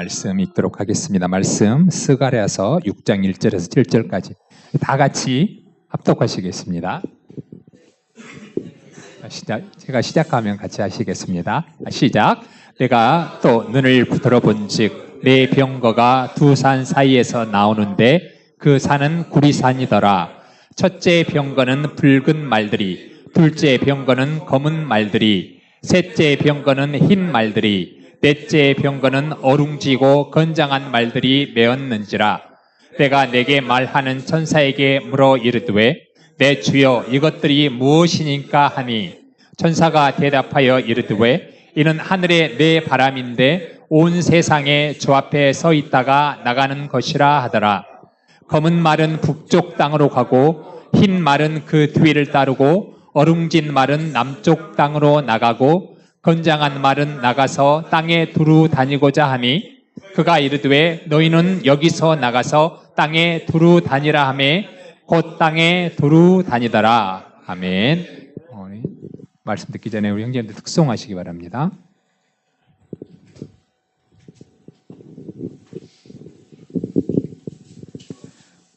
말씀 읽도록 하겠습니다. 말씀 스가랴서 6장 1절에서 7절까지 다 같이 합독하시겠습니다. 제가 시작하면 같이 하시겠습니다. 시작. 내가 또 눈을 들어본즉 내 병거가 두 산 사이에서 나오는데 그 산은 구리산이더라. 첫째 병거는 붉은 말들이, 둘째 병거는 검은 말들이, 셋째 병거는 흰 말들이, 넷째 병거는 어룽지고 건장한 말들이 메었는지라. 내가 내게 말하는 천사에게 물어 이르되 내 주여 이것들이 무엇이니까 하니, 천사가 대답하여 이르되 이는 하늘의 내 바람인데 온 세상에 주 앞에 서 있다가 나가는 것이라 하더라. 검은 말은 북쪽 땅으로 가고 흰 말은 그 뒤를 따르고 어룽진 말은 남쪽 땅으로 나가고 건장한 말은 나가서 땅에 두루 다니고자 하니, 그가 이르되 너희는 여기서 나가서 땅에 두루 다니라 하매 곧 땅에 두루 다니더라. 아멘. 말씀 듣기 전에 우리 형제님들 특송하시기 바랍니다.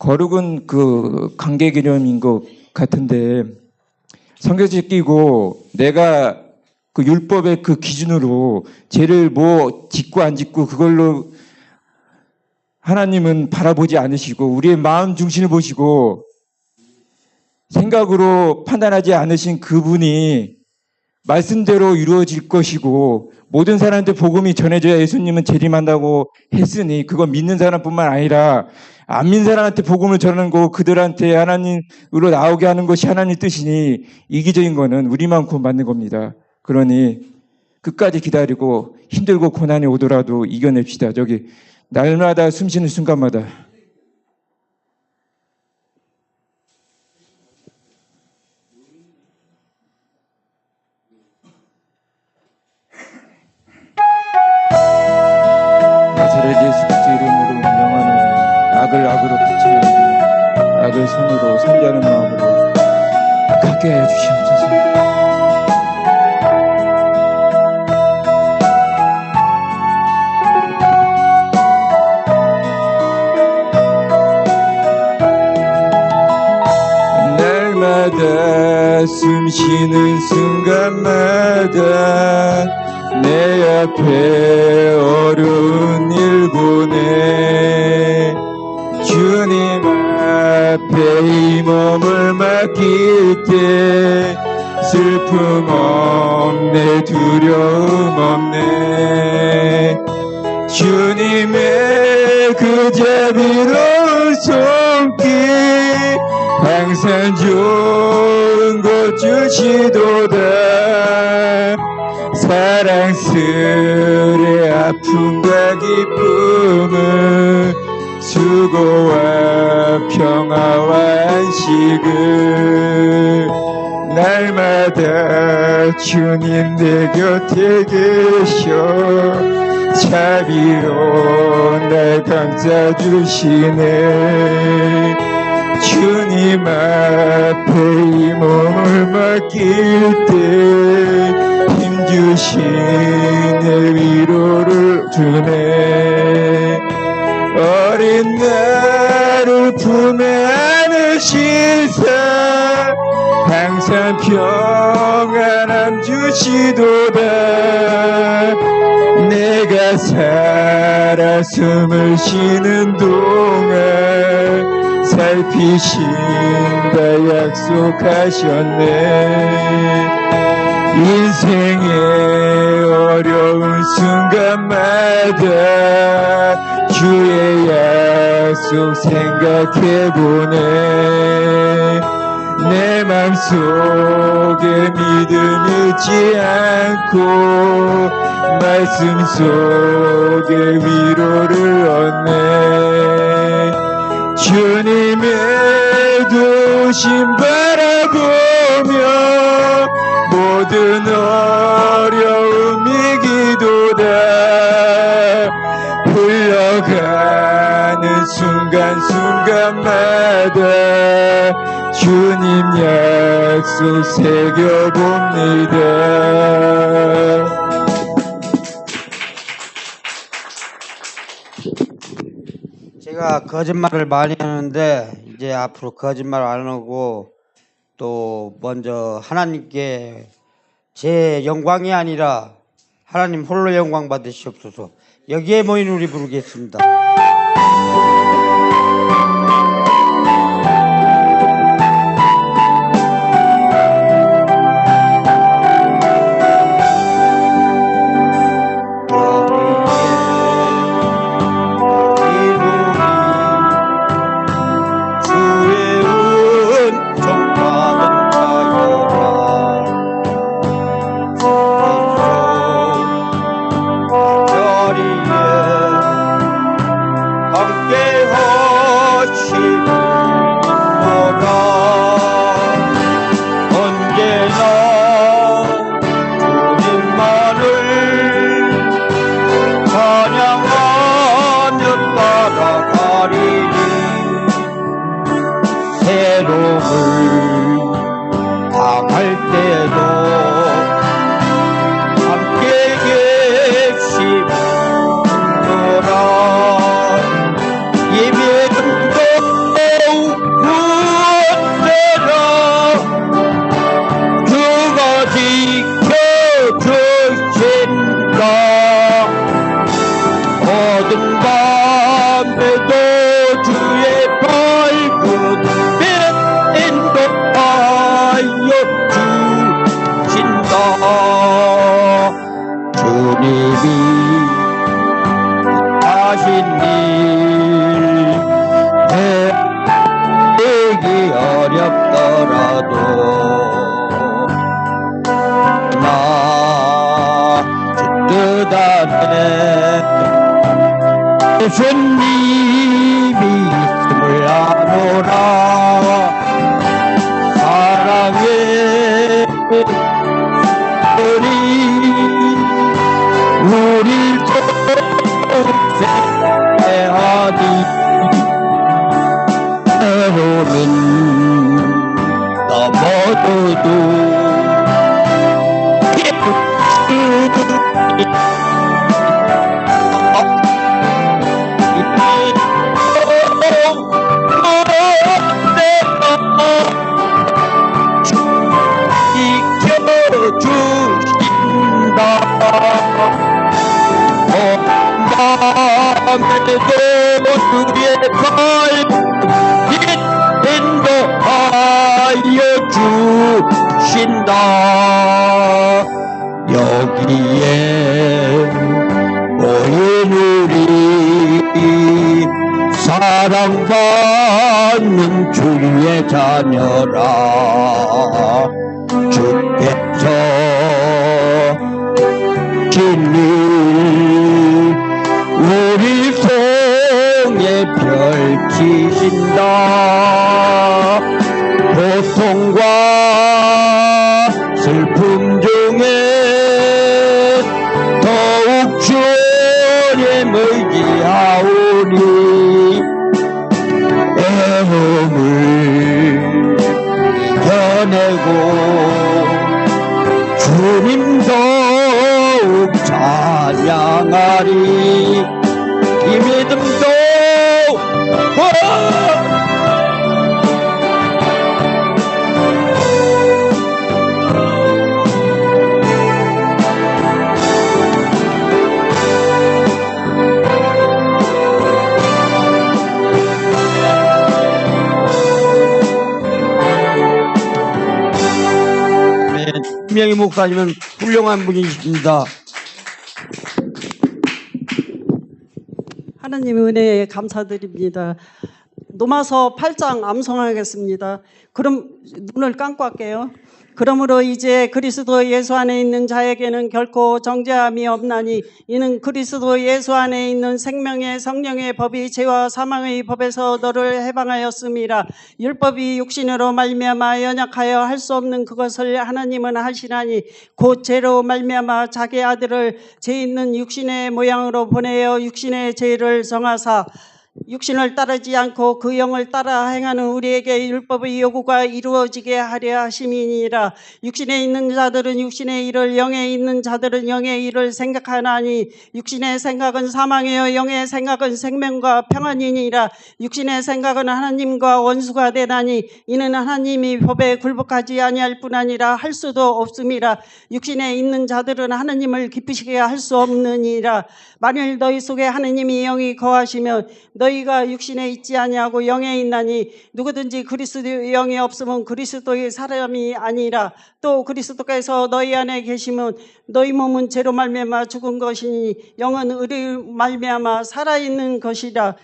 거룩은 그 관계 개념인 것 같은데, 성경책 끼고 내가 그 율법의 그 기준으로 죄를 뭐 짓고 안 짓고 그걸로 하나님은 바라보지 않으시고 우리의 마음 중심을 보시고 생각으로 판단하지 않으신 그분이 말씀대로 이루어질 것이고, 모든 사람한테 복음이 전해져야 예수님은 재림한다고 했으니 그건 믿는 사람뿐만 아니라 안 믿는 사람한테 복음을 전하는 거고 그들한테 하나님으로 나오게 하는 것이 하나님의 뜻이니, 이기적인 거는 우리만 구원 받는 겁니다. 그러니 끝까지 기다리고 힘들고 고난이 오더라도 이겨냅시다. 저기 날마다 숨쉬는 순간마다 나사렛 예수 그리스도 이름으로 명하노니 악을 악으로 갚지 말고 악을 선으로 상대하는 마음으로 갖게 하여 주시옵소서. 숨쉬는 순간마다 내 앞에 어려운 일 보내 주님 앞에 이 몸을 맡길 때 슬픔 없네 두려움 없네. 주님의 그 자비로운 손길 항상 좋은 것 주시도다. 사랑스레 아픔과 기쁨을 수고와 평화와 안식을 날마다 주님 내 곁에 계셔 자비로 날 감싸주시네. 주님 앞에 이 몸을 맡길 때 힘주시네 위로를 주네. 어린 나를 품에 안으시사 항상 평안함 주시도다. 내가 살아 숨을 쉬는 동안 살피신다 약속하셨네. 인생의 어려운 순간마다 주의 약속 생각해보네. 내 맘속에 믿음 잃지 않고 말씀 속에 위로를 얻네. 주님의 도심 바라보며 모든 어려움 이기도다. 흘러가는 순간순간마다 주님 약속 새겨봅니다. 제가 거짓말을 많이 하는데 이제 앞으로 거짓말 안 하고 또 먼저 하나님께 제 영광이 아니라 하나님 홀로 영광 받으시옵소서. 여기에 모인 우리 부르겠습니다. 예수님이 있음을 아노라. 사랑의 우리 동생하니 때로는 넘어져도 주의 인도하여 주신다. 여기에 모인 우리 사랑받는 주의 자녀라. 주께서 진리 우리 손에 펼치신다. 고통과 슬픔 중에 더욱 주님 의지하오니 애움을 이겨내고 주님 더욱 찬양하리. 이 믿음도 분명히 목사님은 훌륭한 분이십니다. 하나님 은혜에 감사드립니다. 로마서 8장 암송하겠습니다. 그럼 눈을 감고 할게요. 그러므로 이제 그리스도 예수 안에 있는 자에게는 결코 정죄함이 없나니 이는 그리스도 예수 안에 있는 생명의 성령의 법이 죄와 사망의 법에서 너를 해방하였음이라. 율법이 육신으로 말미암아 연약하여 할 수 없는 그것을 하나님은 하시나니 곧 죄로 말미암아 자기 아들을 죄 있는 육신의 모양으로 보내어 육신의 죄를 정하사 육신을 따르지 않고 그 영을 따라 행하는 우리에게 율법의 요구가 이루어지게 하려 하심이니라. 육신에 있는 자들은 육신의 일을, 영에 있는 자들은 영의 일을 생각하나니 육신의 생각은 사망이요 영의 생각은 생명과 평안이니라. 육신의 생각은 하나님과 원수가 되나니 이는 하나님이 법에 굴복하지 아니할 뿐 아니라 할 수도 없음이라. 육신에 있는 자들은 하나님을 기쁘시게 할 수 없느니라. 만일 너희 속에 하나님이 영이 거하시면 너희가 육신에 있지 아니하고 영에 있나니 누구든지 그리스도의 영이 없으면 그리스도의 사람이 아니라. 또 그리스도께서 너희 안에 계시면 너희 몸은 죄로 말미암아 죽은 것이니 영은 의로 말미암아 살아있는 것이라.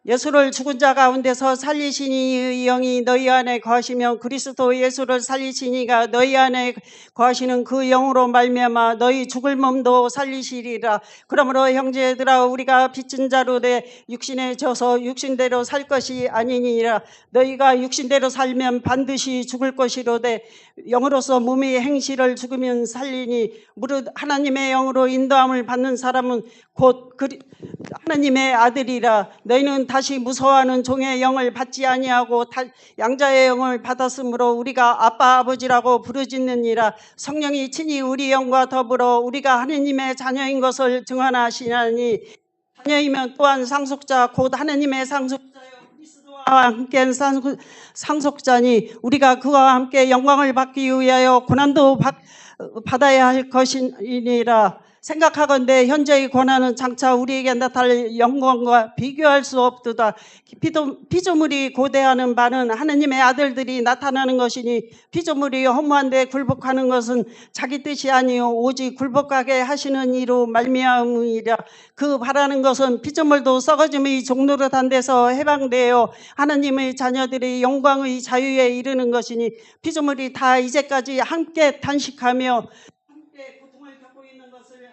예수를 죽은 자 가운데서 살리시니 영이 너희 안에 거하시면 그리스도 예수를 살리시니가 너희 안에 거하시는 그 영으로 말미암아 너희 죽을 몸도 살리시리라. 그러므로 형제들아 우리가 빚진 자로 돼 육신에 져서 육신대로 살 것이 아니니라. 너희가 육신대로 살면 반드시 죽을 것이로되 영으로서 몸의 행실을 죽으면 살리니 무릇 하나님의 영으로 인도함을 받는 사람은 곧 하나님의 아들이라. 너희는 다시 무서워하는 종의 영을 받지 아니하고 양자의 영을 받았으므로 우리가 아빠 아버지라고 부르짖느니라. 성령이 친히 우리 영과 더불어 우리가 하나님의 자녀인 것을 증언하시나니 자녀이면 또한 상속자 곧 하나님의 상속자요 그리스도와 함께 상속자니 우리가 그와 함께 영광을 받기 위하여 고난도 받아야 할 것이니라. 생각하건대 현재의 고난은 장차 우리에게 나타날 영광과 비교할 수 없도다. 피조물이 고대하는 바는 하나님의 아들들이 나타나는 것이니 피조물이 허무한데 굴복하는 것은 자기 뜻이 아니요 오직 굴복하게 하시는 이로 말미암으리라. 그 바라는 것은 피조물도 썩어짐의 종노릇한 데서 해방되어 하나님의 자녀들의 영광의 자유에 이르는 것이니 피조물이 다 이제까지 함께 탄식하며 고통을 겪고 있는 것을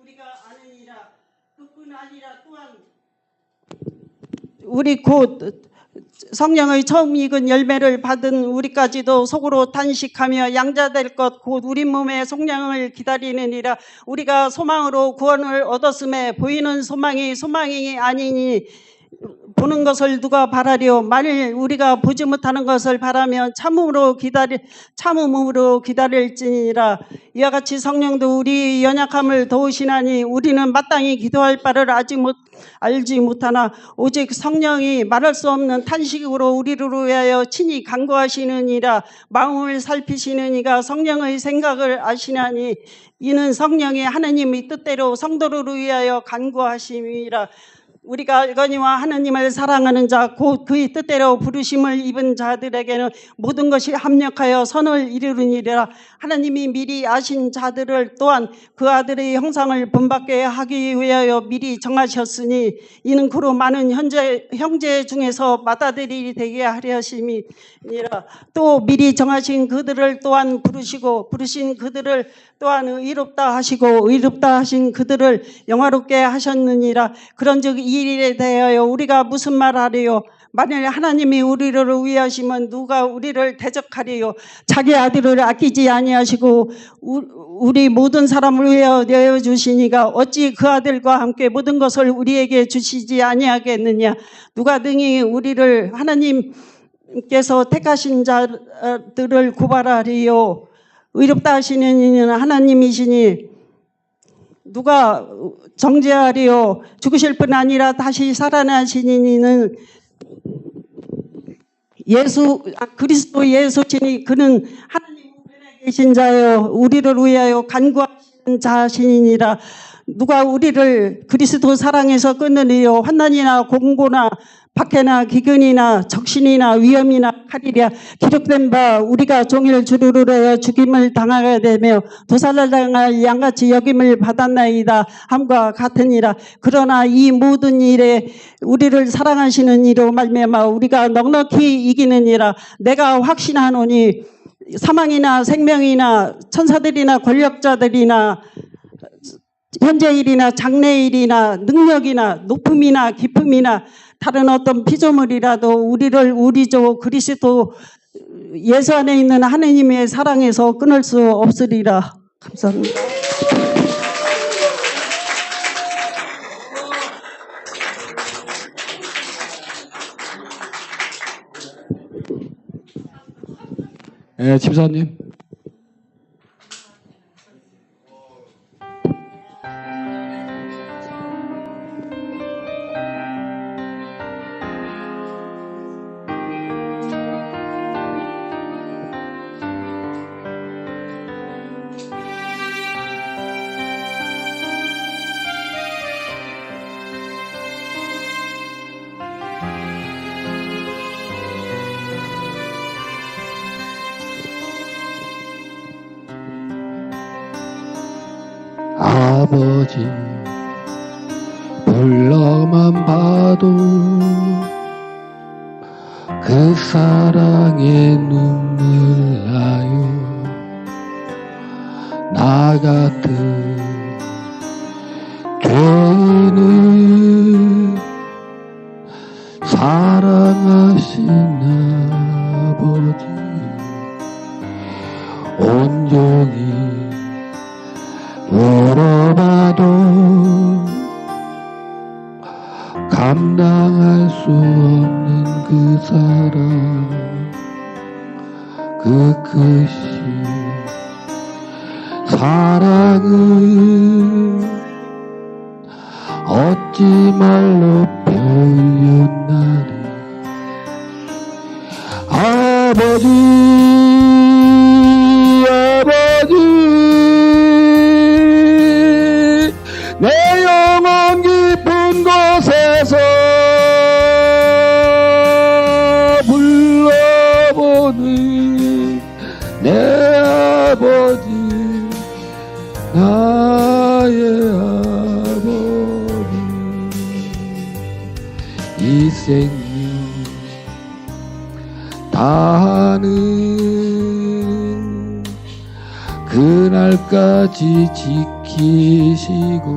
우리가 아느니라. 그뿐 아니라 또한 우리 곧 성령의 처음 익은 열매를 받은 우리까지도 속으로 탄식하며 양자될 것 곧 우리 몸의 속량을 기다리느니라. 우리가 소망으로 구원을 얻었음에 보이는 소망이 소망이 아니니 보는 것을 누가 바라려. 만일 우리가 보지 못하는 것을 바라면 참음으로 기다릴지니라. 이와 같이 성령도 우리 연약함을 도우시나니 우리는 마땅히 기도할 바를 알지 못하나 오직 성령이 말할 수 없는 탄식으로 우리를 위하여 친히 간구하시느니라. 마음을 살피시는 이가 성령의 생각을 아시나니 이는 성령이 하나님의 뜻대로 성도를 위하여 간구하심이라. 우리가 알거니와 하나님을 사랑하는 자 곧 그의 뜻대로 부르심을 입은 자들에게는 모든 것이 합력하여 선을 이루느니라. 하나님이 미리 아신 자들을 또한 그 아들의 형상을 본받게 하기 위하여 미리 정하셨으니 이는 그로 많은 형제 중에서 맏아들이 되게 하려 하심이니라. 또 미리 정하신 그들을 또한 부르시고 부르신 그들을 또한 의롭다 하시고 의롭다 하신 그들을 영화롭게 하셨느니라. 그런즉 이 일에 대하여 우리가 무슨 말하리요? 만일 하나님이 우리를 위하시면 누가 우리를 대적하리요? 자기 아들을 아끼지 아니하시고 우리 모든 사람을 위하여 내어주시니가 어찌 그 아들과 함께 모든 것을 우리에게 주시지 아니하겠느냐? 누가 등이 우리를 하나님께서 택하신 자들을 고발하리요? 의롭다 하시는 이는 하나님이시니 누가 정죄하리요? 죽으실 뿐 아니라 다시 살아나신 이는 그리스도 예수시니 그는 하나님 우편에 계신 자요 우리를 위하여 간구하시는 자시니라. 누가 우리를 그리스도 사랑에서 끊으리요? 환난이나 공고나 박해나 기근이나 적신이나 위험이나 칼이랴. 기록된 바 우리가 종일 주르르 죽임을 당하게 되며 도살을 당할 양같이 여김을 받았나이다 함과 같으니라. 그러나 이 모든 일에 우리를 사랑하시는 이로 말미암아 우리가 넉넉히 이기느니라. 내가 확신하노니 사망이나 생명이나 천사들이나 권력자들이나 현재일이나 장래일이나 능력이나 높음이나 깊음이나 다른 어떤 피조물이라도 우리를 우리 주 그리스도 예수 안에 있는 하나님의 사랑에서 끊을 수 없으리라. 감사합니다. 예, 집사님. 아버지 불러만 봐도 그 사랑에 눈물 나요. 나 같은 죄인을 사랑하신 아버지 온종일 울어봐도 감당할 수 없는 그 사랑, 그 크신 사랑을 어찌 말로 표현하리. 아버지 아버지 내 영혼 깊은 곳에서 불러보는 내 아버지, 나의 아버지. 이 생명 다하는 그날까지 지키시고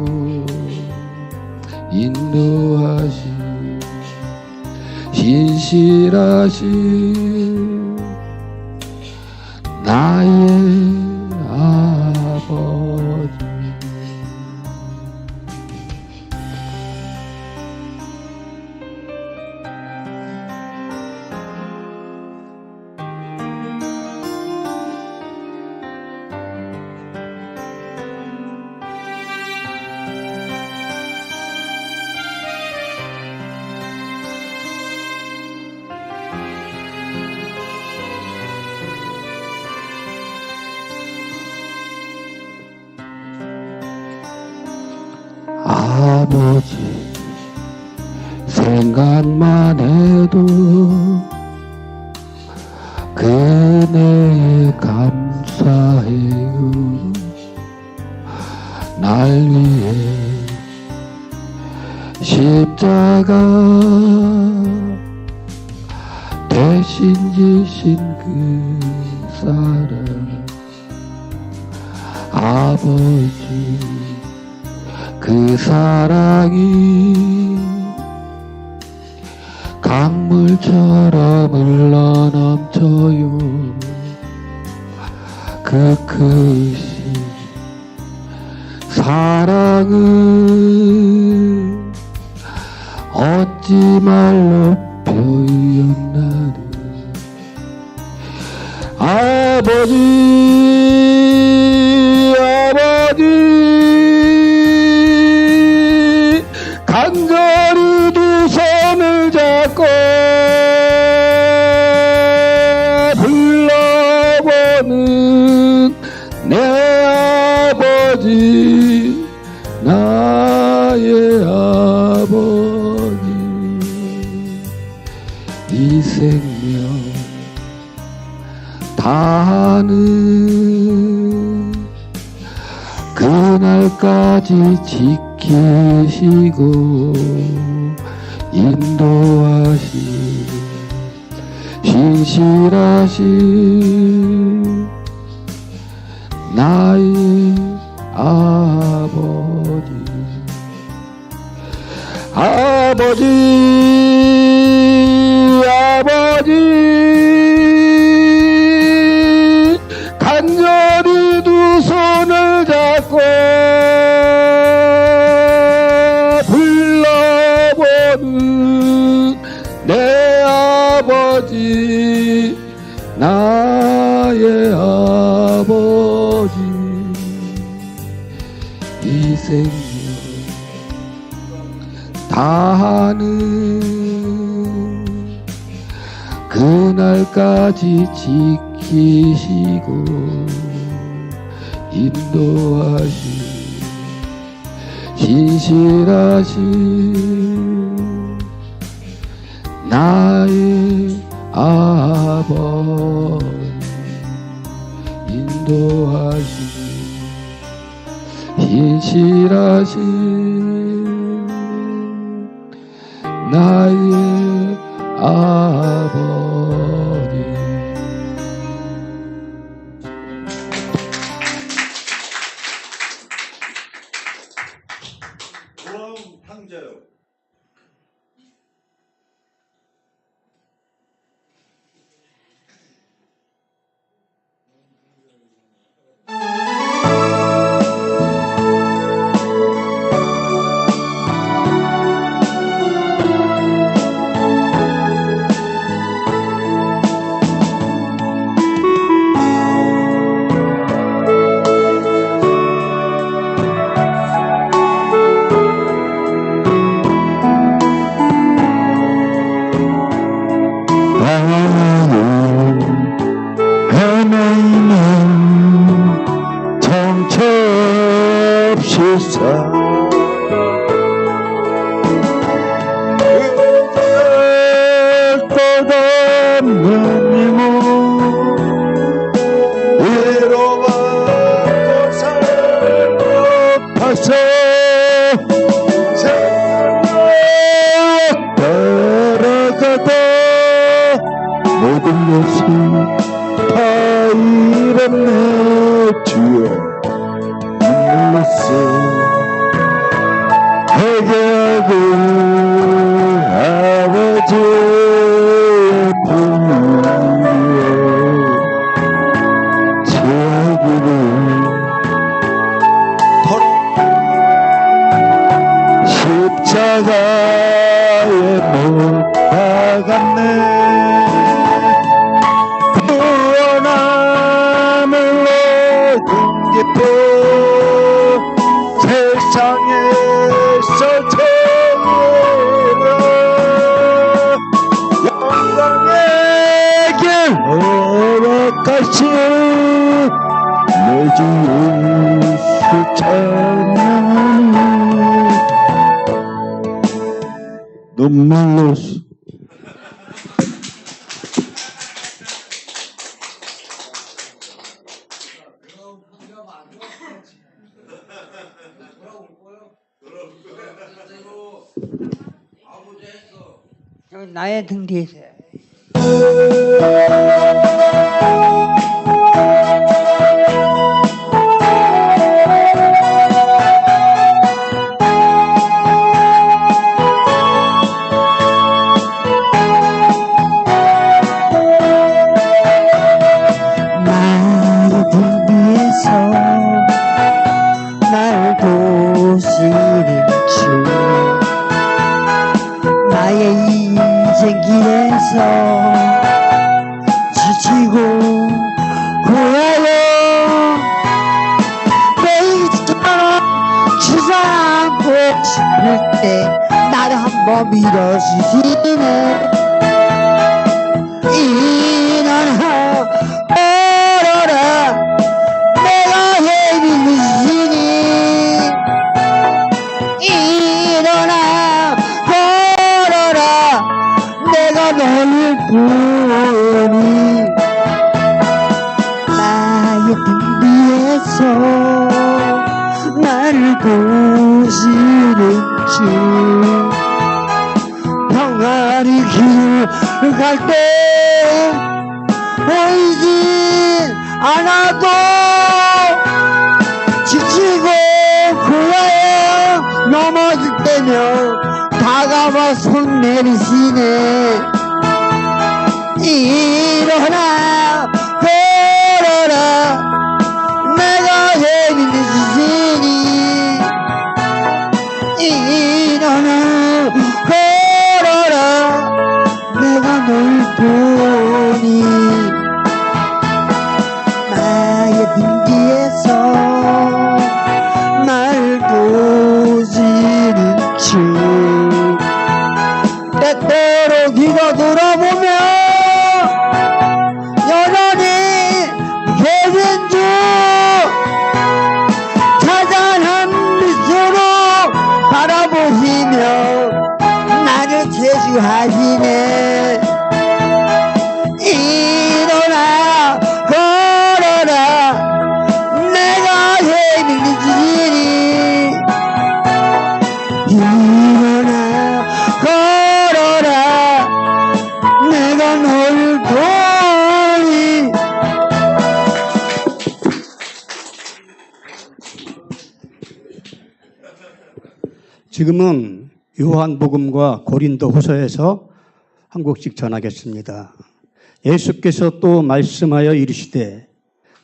인도하신 신실하신 나의 아버지. 아버지 생각만 해도 그 은혜에 감사해요. 날 위해 십자가 대신 지신 그 사랑 아버지, 그 사랑이 강물처럼 흘러넘쳐요. 그 크신 사랑을 어찌 말로 표현하리. 아버지 아버지 간절히 두 손을 잡고 불러보는 내 아버지, 나의 아버지. 이 생명 다하는 그날까지 지키시고 인도하신 신실하신 나의 아버지. 아버지 아버지 간절히 두 손을 잡고 불러보는 내 아버지, 나의 다하는 그날까지 지키시고 인도하시 신실하신 나의 아버지 인도하시 신실하신 나의 아버지. 헤매이는 정처없이사 끝없는 이모 위로받고 살고 파서 따라가다 모든 것이 다 잃었네 주여 눈물로써 회개하고 아버지의 품위에 제기를 십자가에 못 박았네 구원함을 얻은 기쁨 세상에서 제일 영광의 길 허락하신 내 주 예수 찬양하니 눈물로써 여기 나의 등 뒤에 있어요. 나의 등 뒤에서 날 도우시는 주 나의 인생 길에서 지치고 후회하여 매일처럼 주저앉고 싶을 때 나를 한번 밀어주시네 일어나 걸어라 내가 예비신이 일어나 걸어라 내가 너를 보니 나의 등 뒤에서 나를 보시는 주 평안히 길을 갈 때 보이진 않아도 지치고 후회해 넘어질 때면 다가와 손 내리시네 일어나 걸어라 내가 예비는 주시니 일어나 걸어라 내가 널 보니 나의 등 뒤에서 날 보시는 주 하시네. 일어나 걸어라 내가 힘을 주리니. 일어나 걸어라 내가 널 도우리. 지금은 요한복음과 고린도후서에서 한 곡씩 전하겠습니다. 예수께서 또 말씀하여 이르시되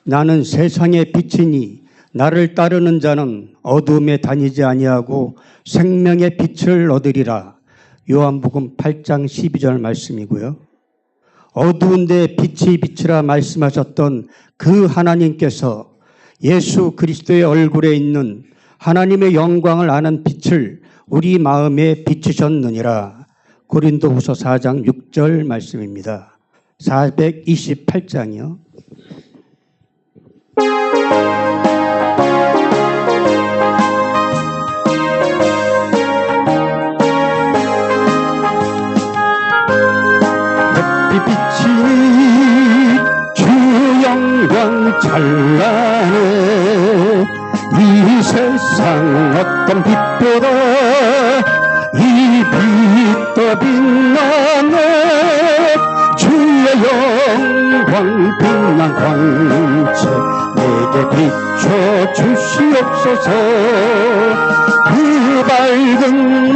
나는 세상의 빛이니 나를 따르는 자는 어둠에 다니지 아니하고 생명의 빛을 얻으리라. 요한복음 8장 12절 말씀이고요. 어두운데 빛이 비치라 말씀하셨던 그 하나님께서 예수 그리스도의 얼굴에 있는 하나님의 영광을 아는 빛을 우리 마음에 비추셨느니라. 고린도후서 4장 6절 말씀입니다. 428장이요. 햇빛이 주 영광 찬란해. 이 세상 어떤 빛보다 이 빛도 빛나네. 주의 영광 빛난 광채 내게 비춰 주시옵소서. 그 밝은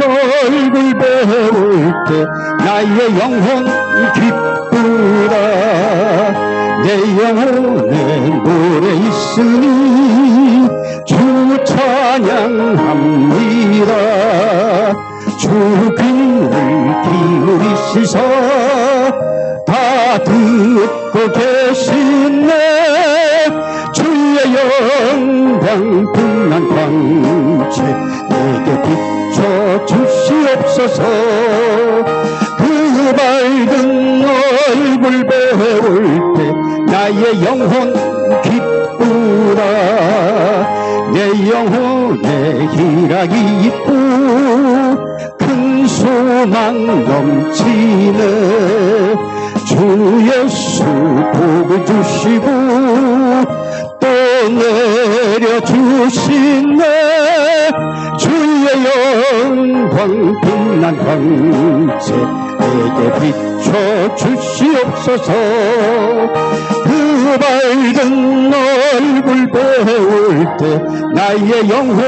얼굴 배울 때 나의 영혼 기쁘다. 내 영혼에 노래 있으니 주 찬양합니다. 주 귀를 기울이시사 다 듣고 계시네. 주의 영광 빛난 광채 내게 비춰 주시옵소서. 그 밝은 얼굴 배울 때 나의 영혼 기쁘다. 내 영혼에 희락이 있고 큰 소망 넘치네. 주 예수 복을 주시고 또 내려주시네. 주의 영광 빛난 광채 내게 비춰 주시옵소서. 그 밝은 얼굴 배울 때 나의 영혼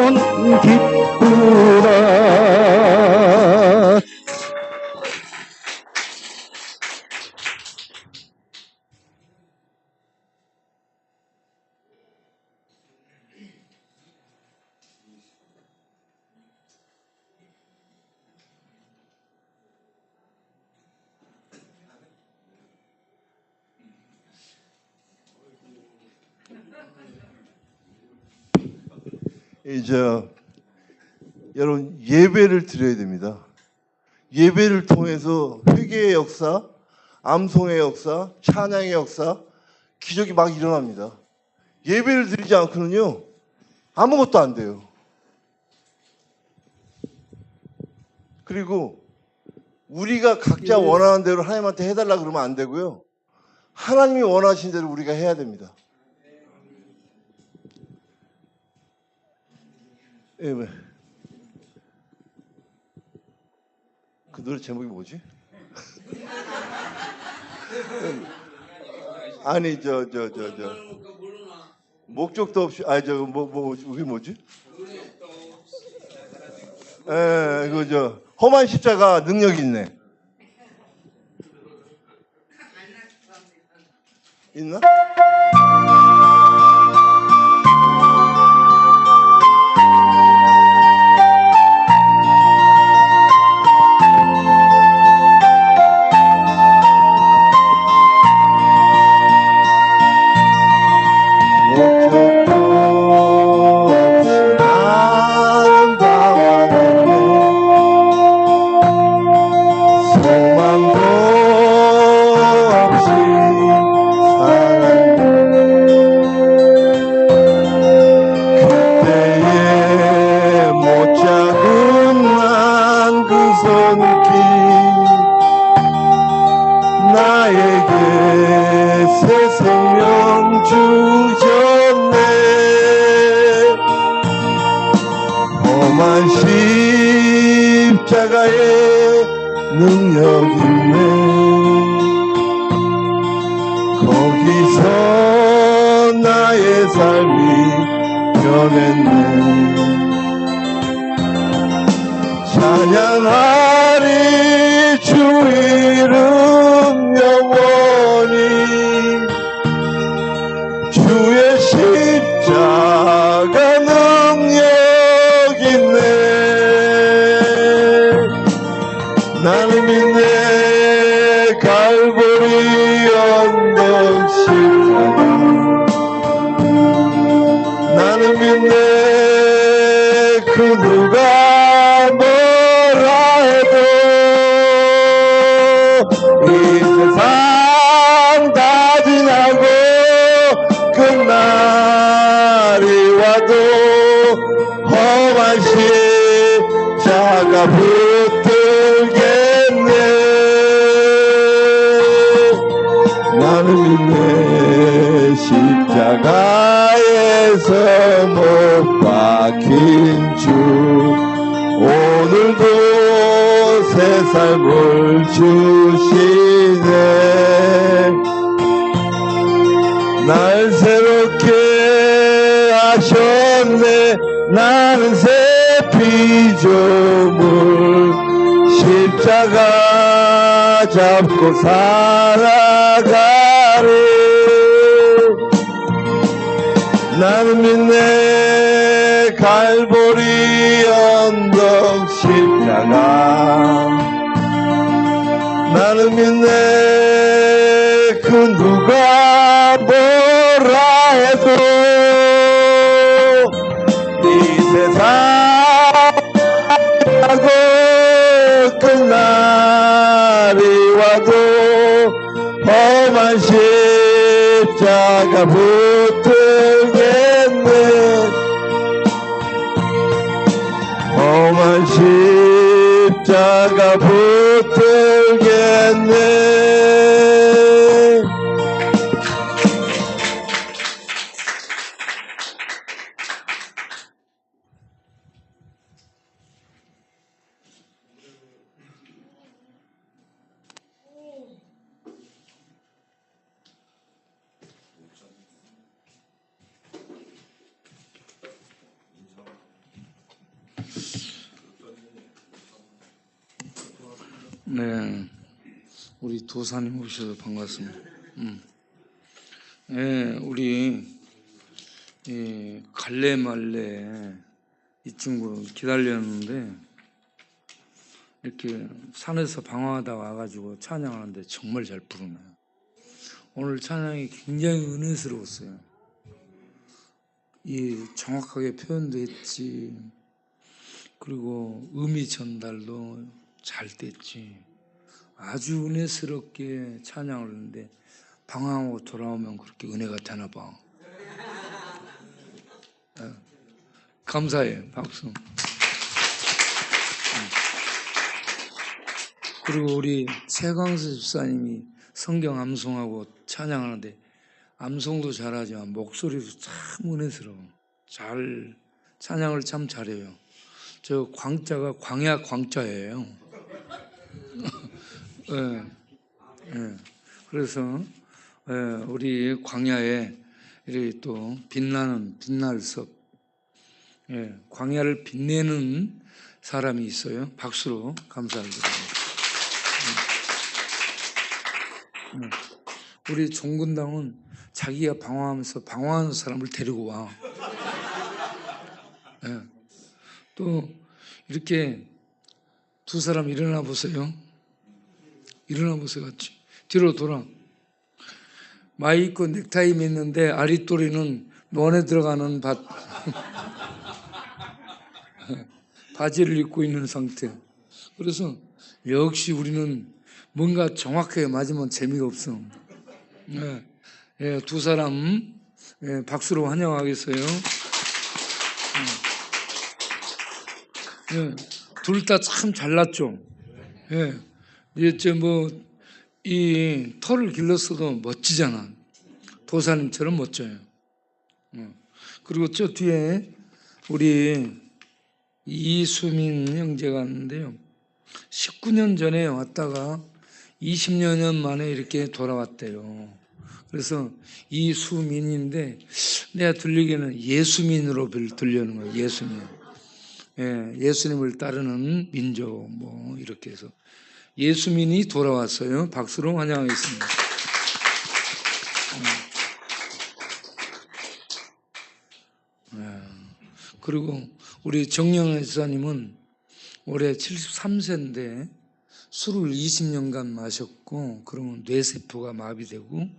기쁘다. 이제 여러분 예배를 드려야 됩니다. 예배를 통해서 회개의 역사, 암송의 역사, 찬양의 역사, 기적이 막 일어납니다. 예배를 드리지 않고는요 아무것도 안 돼요. 그리고 우리가 각자 원하는 대로 하나님한테 해달라 그러면 안 되고요. 하나님이 원하신 대로 우리가 해야 됩니다. 예, 그 노래 제목이 뭐지? 아니 목적도 없이 그게 뭐지? 예, 그거 험한 십자가 능력이 있네. 있나? 소망도 없이 살았네. 십자가의 능력 있네. 거기서 나의 삶이 변했네. 찬양하리 주 이름 영원히. 주의 십자가 능력 있네. 나는 믿네. 갈보리 언덕 십자가. 나는 믿네. 그 누가 뭐라 해도 이 세상 다 지나고 끝날이 와도 험한 십자가 붙들겠네. 나는 믿네. 십자가에서 못 박힌 주 오늘도 새 삶을 주시네. 날 새롭게 하셨네. 나는 새 피조물 십자가 잡고 살아가리. 나는 믿네. 갈보리 언덕 십자가. 나는 믿네. 그 누가 뭐라 해도 이 세상 하고 끝날이 와도 험한 십자가 붙들겠네. 험한 십자가 붙들겠네. 네, 우리 도사님 오셔서 반갑습니다. 네, 우리 갈래 말래 이 친구 기다렸는데 이렇게 산에서 방황하다 와가지고 찬양하는데 정말 잘 부르네요. 오늘 찬양이 굉장히 은혜스러웠어요. 이 정확하게 표현도 했지, 그리고 의미 전달도 잘 됐지. 아주 은혜스럽게 찬양을 하는데 방황하고 돌아오면 그렇게 은혜가 되나 봐. 감사해. 박수. 그리고 우리 최광수 집사님이 성경 암송하고 찬양하는데 암송도 잘하지만 목소리도 참 은혜스러워. 잘 찬양을 참 잘해요. 저 광자가 광야 광자예요. 네, 네. 그래서 우리 광야에 이렇게 또 빛나는 빛날석, 광야를 빛내는 사람이 있어요. 박수로 감사를 드립니다. 우리 종근당은 자기가 방황하면서 방황하는 사람을 데리고 와. 또 이렇게 두 사람 일어나 보세요. 일어나 보세요. 같이 뒤로 돌아. 마이 입고 넥타이 맸는데 아랫도리는 논에 들어가는 바지를 입고 있는 상태. 그래서 역시 우리는 뭔가 정확하게 맞으면 재미가 없어. 두 사람 박수로 환영하겠어요. 둘 다 참 잘났죠. 이제 이 털을 길렀어도 멋지잖아. 도사님처럼 멋져요. 그리고 저 뒤에 우리 이수민 형제가 왔는데요. 19년 전에 왔다가 20여 년 만에 이렇게 돌아왔대요. 그래서 이수민인데 내가 들리기에는 예수민으로 들려는 거예요. 예수민. 예, 예수님을 따르는 민족 뭐 이렇게 해서 예수민이 돌아왔어요. 박수로 환영하겠습니다. 그리고 우리 정영애 지사님은 올해 73세인데 술을 20년간 마셨고 그러면 뇌세포가 마비되고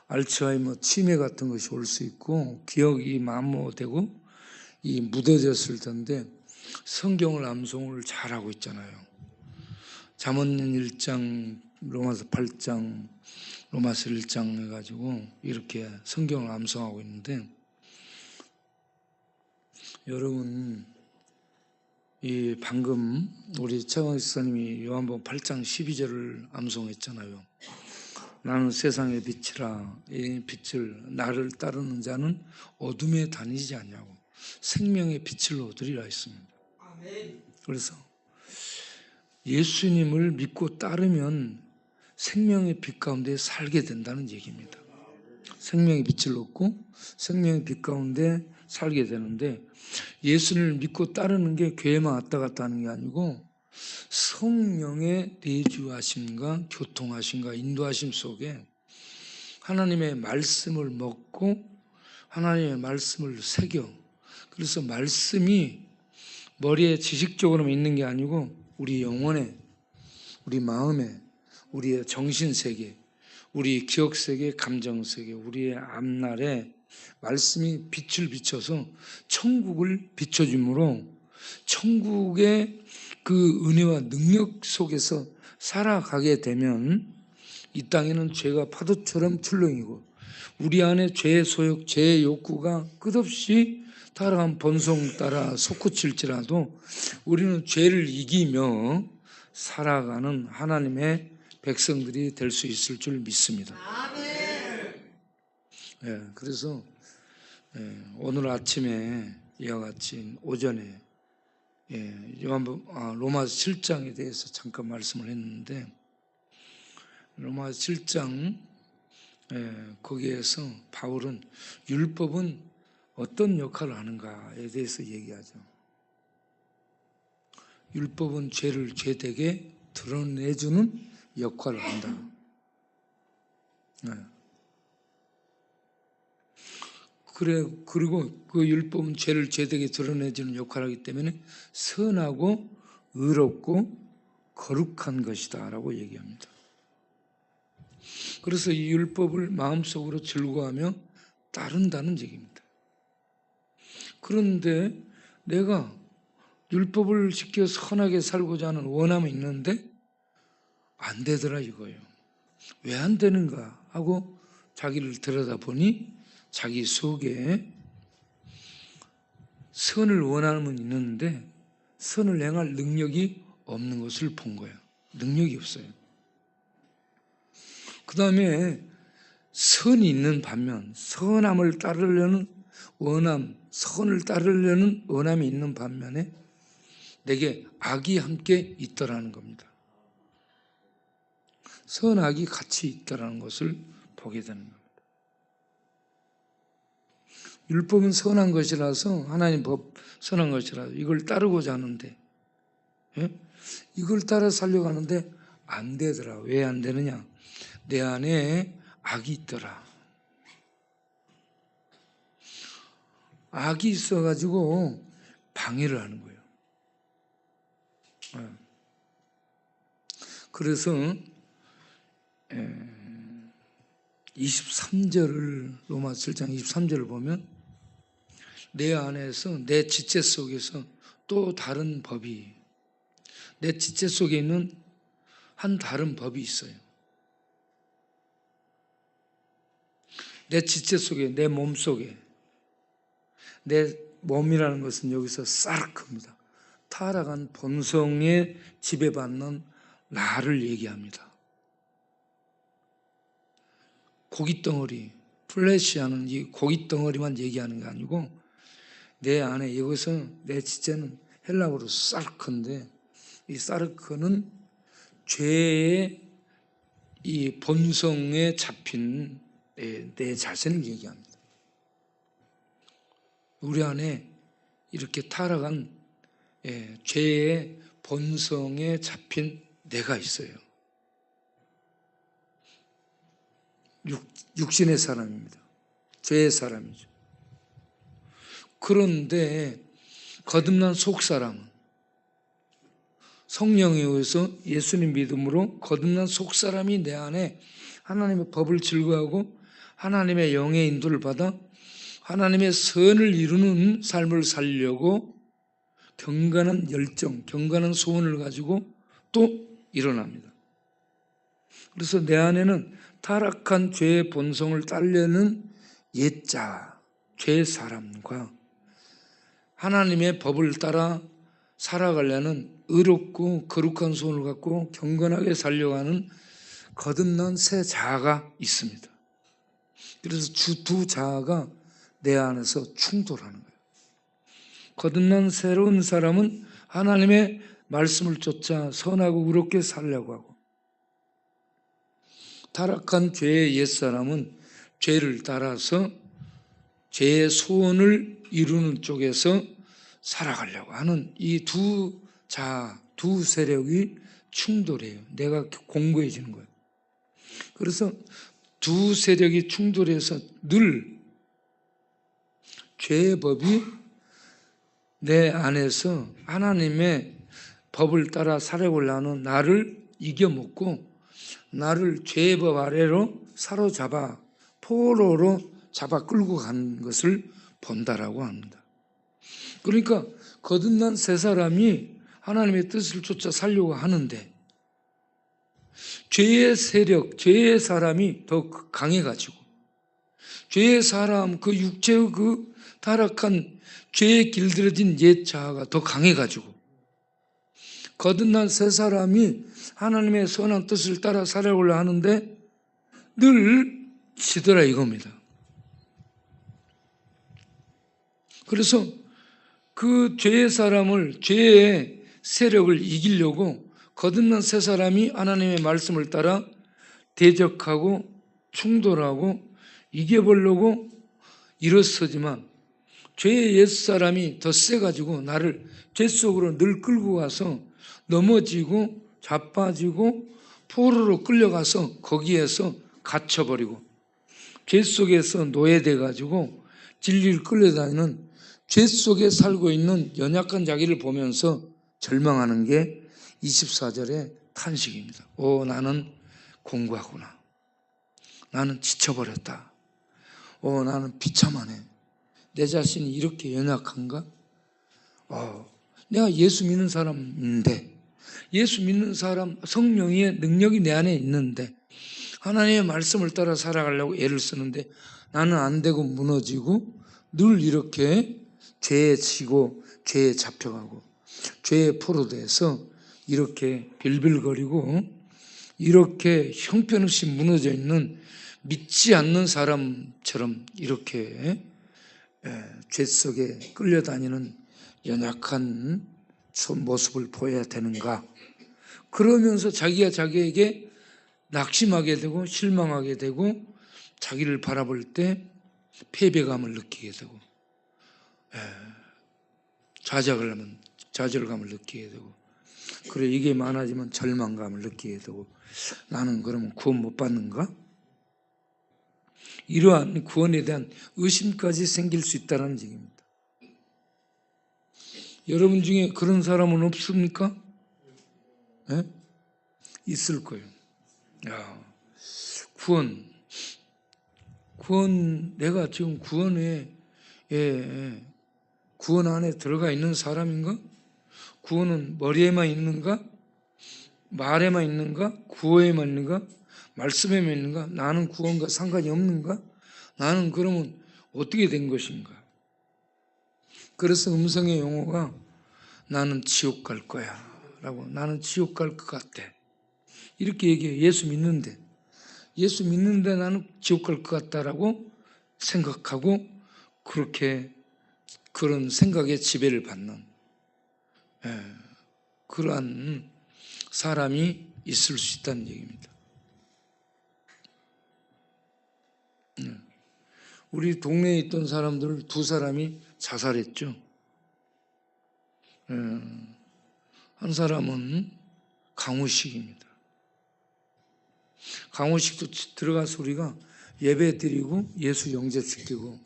알츠하이머 치매 같은 것이 올 수 있고 기억이 마모되고 이 묻어졌을 텐데 성경을 암송을 잘하고 있잖아요. 잠언 1장, 로마서 8장, 로마서 1장 해가지고 이렇게 성경을 암송하고 있는데 여러분 이 방금 우리 최광 지사님이 요한복음 8장 12절을 암송했잖아요. 나는 세상의 빛이라 이 빛을 나를 따르는 자는 어둠에 다니지 않냐고 생명의 빛을 얻으리라 했습니다. 그래서 예수님을 믿고 따르면 생명의 빛 가운데 살게 된다는 얘기입니다. 생명의 빛을 얻고 생명의 빛 가운데 살게 되는데 예수님을 믿고 따르는 게 교회만 왔다 갔다 하는 게 아니고 성령의 내주하심과 교통하심과 인도하심 속에 하나님의 말씀을 먹고 하나님의 말씀을 새겨 그래서 말씀이 머리에 지식적으로만 있는 게 아니고 우리 영혼에 우리 마음에 우리의 정신세계 우리 기억세계 감정세계 우리의 앞날에 말씀이 빛을 비춰서 천국을 비춰주므로 천국의 그 은혜와 능력 속에서 살아가게 되면 이 땅에는 죄가 파도처럼 출렁이고 우리 안에 죄의 소욕, 죄의 욕구가 끝없이 타락한 본성 따라 솟구칠지라도 우리는 죄를 이기며 살아가는 하나님의 백성들이 될 수 있을 줄 믿습니다. 예, 그래서 오늘 아침에 이와 같이 오전에 로마서 7장에 대해서 잠깐 말씀을 했는데 로마서 7장 거기에서 바울은 율법은 어떤 역할을 하는가에 대해서 얘기하죠. 율법은 죄를 죄되게 드러내주는 역할을 한다. 그리고 그 율법은 죄를 죄되게 드러내주는 역할을 하기 때문에 선하고 의롭고 거룩한 것이다 라고 얘기합니다. 그래서 이 율법을 마음속으로 즐거워하며 따른다는 얘기입니다. 그런데 내가 율법을 지켜 선하게 살고자 하는 원함이 있는데 안 되더라 이거예요. 왜 안 되는가 하고 자기를 들여다보니 자기 속에 선을 원하는 있는데 선을 행할 능력이 없는 것을 본 거예요. 능력이 없어요. 그 다음에 선이 있는 반면 선함을 따르려는 원함, 선을 따르려는 원함이 있는 반면에 내게 악이 함께 있더라는 겁니다. 선악이 같이 있다라는 것을 보게 되는 겁니다. 율법은 선한 것이라서 하나님 법 선한 것이라서 이걸 따르고자 하는데 이걸 따라 살려고 하는데 안 되더라. 왜 안 되느냐? 내 안에 악이 있더라. 악이 있어가지고 방해를 하는 거예요. 그래서 23절을 로마서 7장 23절을 보면 내 안에서 내 지체 속에서 또 다른 법이 내 지체 속에 있는 한 다른 법이 있어요. 내 지체 속에 내 몸 속에 내 몸이라는 것은 여기서 사르크입니다. 타락한 본성에 지배받는 나를 얘기합니다. 고깃덩어리, 플래시하는 이 고깃덩어리만 얘기하는 게 아니고 내 안에 여기서 내 지체는 헬라어로 사르크인데 이 사르크는 죄의 이 본성에 잡힌 내 자신을 얘기합니다. 우리 안에 이렇게 타락한 죄의 본성에 잡힌 내가 있어요. 육신의 사람입니다. 죄의 사람이죠. 그런데 거듭난 속사람은 성령에 의해서 예수님 믿음으로 거듭난 속사람이 내 안에 하나님의 법을 즐거워하고 하나님의 영의 인도를 받아 하나님의 선을 이루는 삶을 살려고 경건한 열정, 경건한 소원을 가지고 또 일어납니다. 그래서 내 안에는 타락한 죄의 본성을 따르려는 옛자, 죄의 사람과 하나님의 법을 따라 살아가려는 의롭고 거룩한 소원을 갖고 경건하게 살려가는 거듭난 새 자아가 있습니다. 그래서 두 자아가 내 안에서 충돌하는 거예요. 거듭난 새로운 사람은 하나님의 말씀을 쫓아 선하고 의롭게 살려고 하고, 타락한 죄의 옛사람은 죄를 따라서 죄의 소원을 이루는 쪽에서 살아가려고 하는 이 두 자아, 두 세력이 충돌해요. 내가 공고해지는 거예요. 그래서 두 세력이 충돌해서 늘 죄의 법이 내 안에서 하나님의 법을 따라 살아가려고 하는 나를 이겨먹고 나를 죄의 법 아래로 사로잡아 포로로 잡아 끌고 가는 것을 본다라고 합니다. 그러니까 거듭난 새 사람이 하나님의 뜻을 쫓아 살려고 하는데 죄의 세력, 죄의 사람이 더 강해가지고 죄의 사람, 그 육체의 그 타락한 죄에 길들여진 옛 자아가 더 강해가지고 거듭난 새 사람이 하나님의 선한 뜻을 따라 살아가려고 하는데 늘 지더라 이겁니다. 그래서 그 죄의 사람을, 죄의 세력을 이기려고 거듭난 새 사람이 하나님의 말씀을 따라 대적하고 충돌하고 이겨보려고 일어서지만 죄의 옛사람이 더 세가지고 나를 죄 속으로 늘 끌고 가서 넘어지고 자빠지고 포로로 끌려가서 거기에서 갇혀버리고 죄 속에서 노예돼가지고 진리를 끌려다니는 죄 속에 살고 있는 연약한 자기를 보면서 절망하는 게 24절의 탄식입니다. 나는 공고하구나. 나는 지쳐버렸다. 나는 비참하네. 내 자신이 이렇게 연약한가? 내가 예수 믿는 사람인데, 예수 믿는 사람, 성령의 능력이 내 안에 있는데 하나님의 말씀을 따라 살아가려고 애를 쓰는데 나는 안 되고 무너지고 늘 이렇게 죄에 지고 죄에 잡혀가고 죄의 포로돼서 이렇게 빌빌거리고 이렇게 형편없이 무너져 있는 믿지 않는 사람처럼 이렇게 죄 속에 끌려다니는 연약한 모습을 보여야 되는가? 그러면서 자기가 자기에게 낙심하게 되고 실망하게 되고 자기를 바라볼 때 패배감을 느끼게 되고 좌절감을 느끼게 되고 그래 이게 많아지면 절망감을 느끼게 되고 나는 그러면 구원 못 받는가? 이러한 구원에 대한 의심까지 생길 수 있다는 얘기입니다. 여러분 중에 그런 사람은 없습니까? 네? 있을 거예요. 구원, 내가 지금 구원 안에 들어가 있는 사람인가? 구원은 머리에만 있는가? 말에만 있는가? 구호에만 있는가? 말씀에만 있는가? 나는 구원과 상관이 없는가? 나는 그러면 어떻게 된 것인가? 그래서 음성의 용어가 나는 지옥 갈 거야 라고, 나는 지옥 갈 것 같아 이렇게 얘기해요. 예수 믿는데 나는 지옥 갈 것 같다라고 생각하고 그렇게 그런 생각에 지배를 받는 그러한 사람이 있을 수 있다는 얘기입니다. 우리 동네에 있던 사람들 두 사람이 자살했죠. 한 사람은 강우식입니다. 강우식도 들어가서 우리가 예배 드리고 예수 영접시키고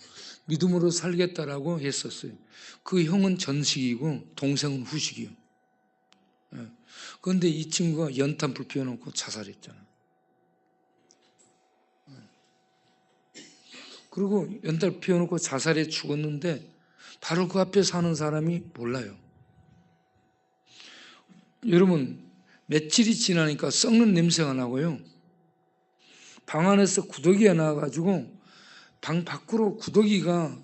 믿음으로 살겠다라고 했었어요. 그 형은 전식이고 동생은 후식이요. 그런데 이 친구가 연탄불 피워놓고 자살했잖아요. 그리고 연탄 피워놓고 자살해 죽었는데 바로 그 앞에 사는 사람이 몰라요. 여러분, 며칠이 지나니까 썩는 냄새가 나고요. 방 안에서 구더기가 나와가지고 방 밖으로 구더기가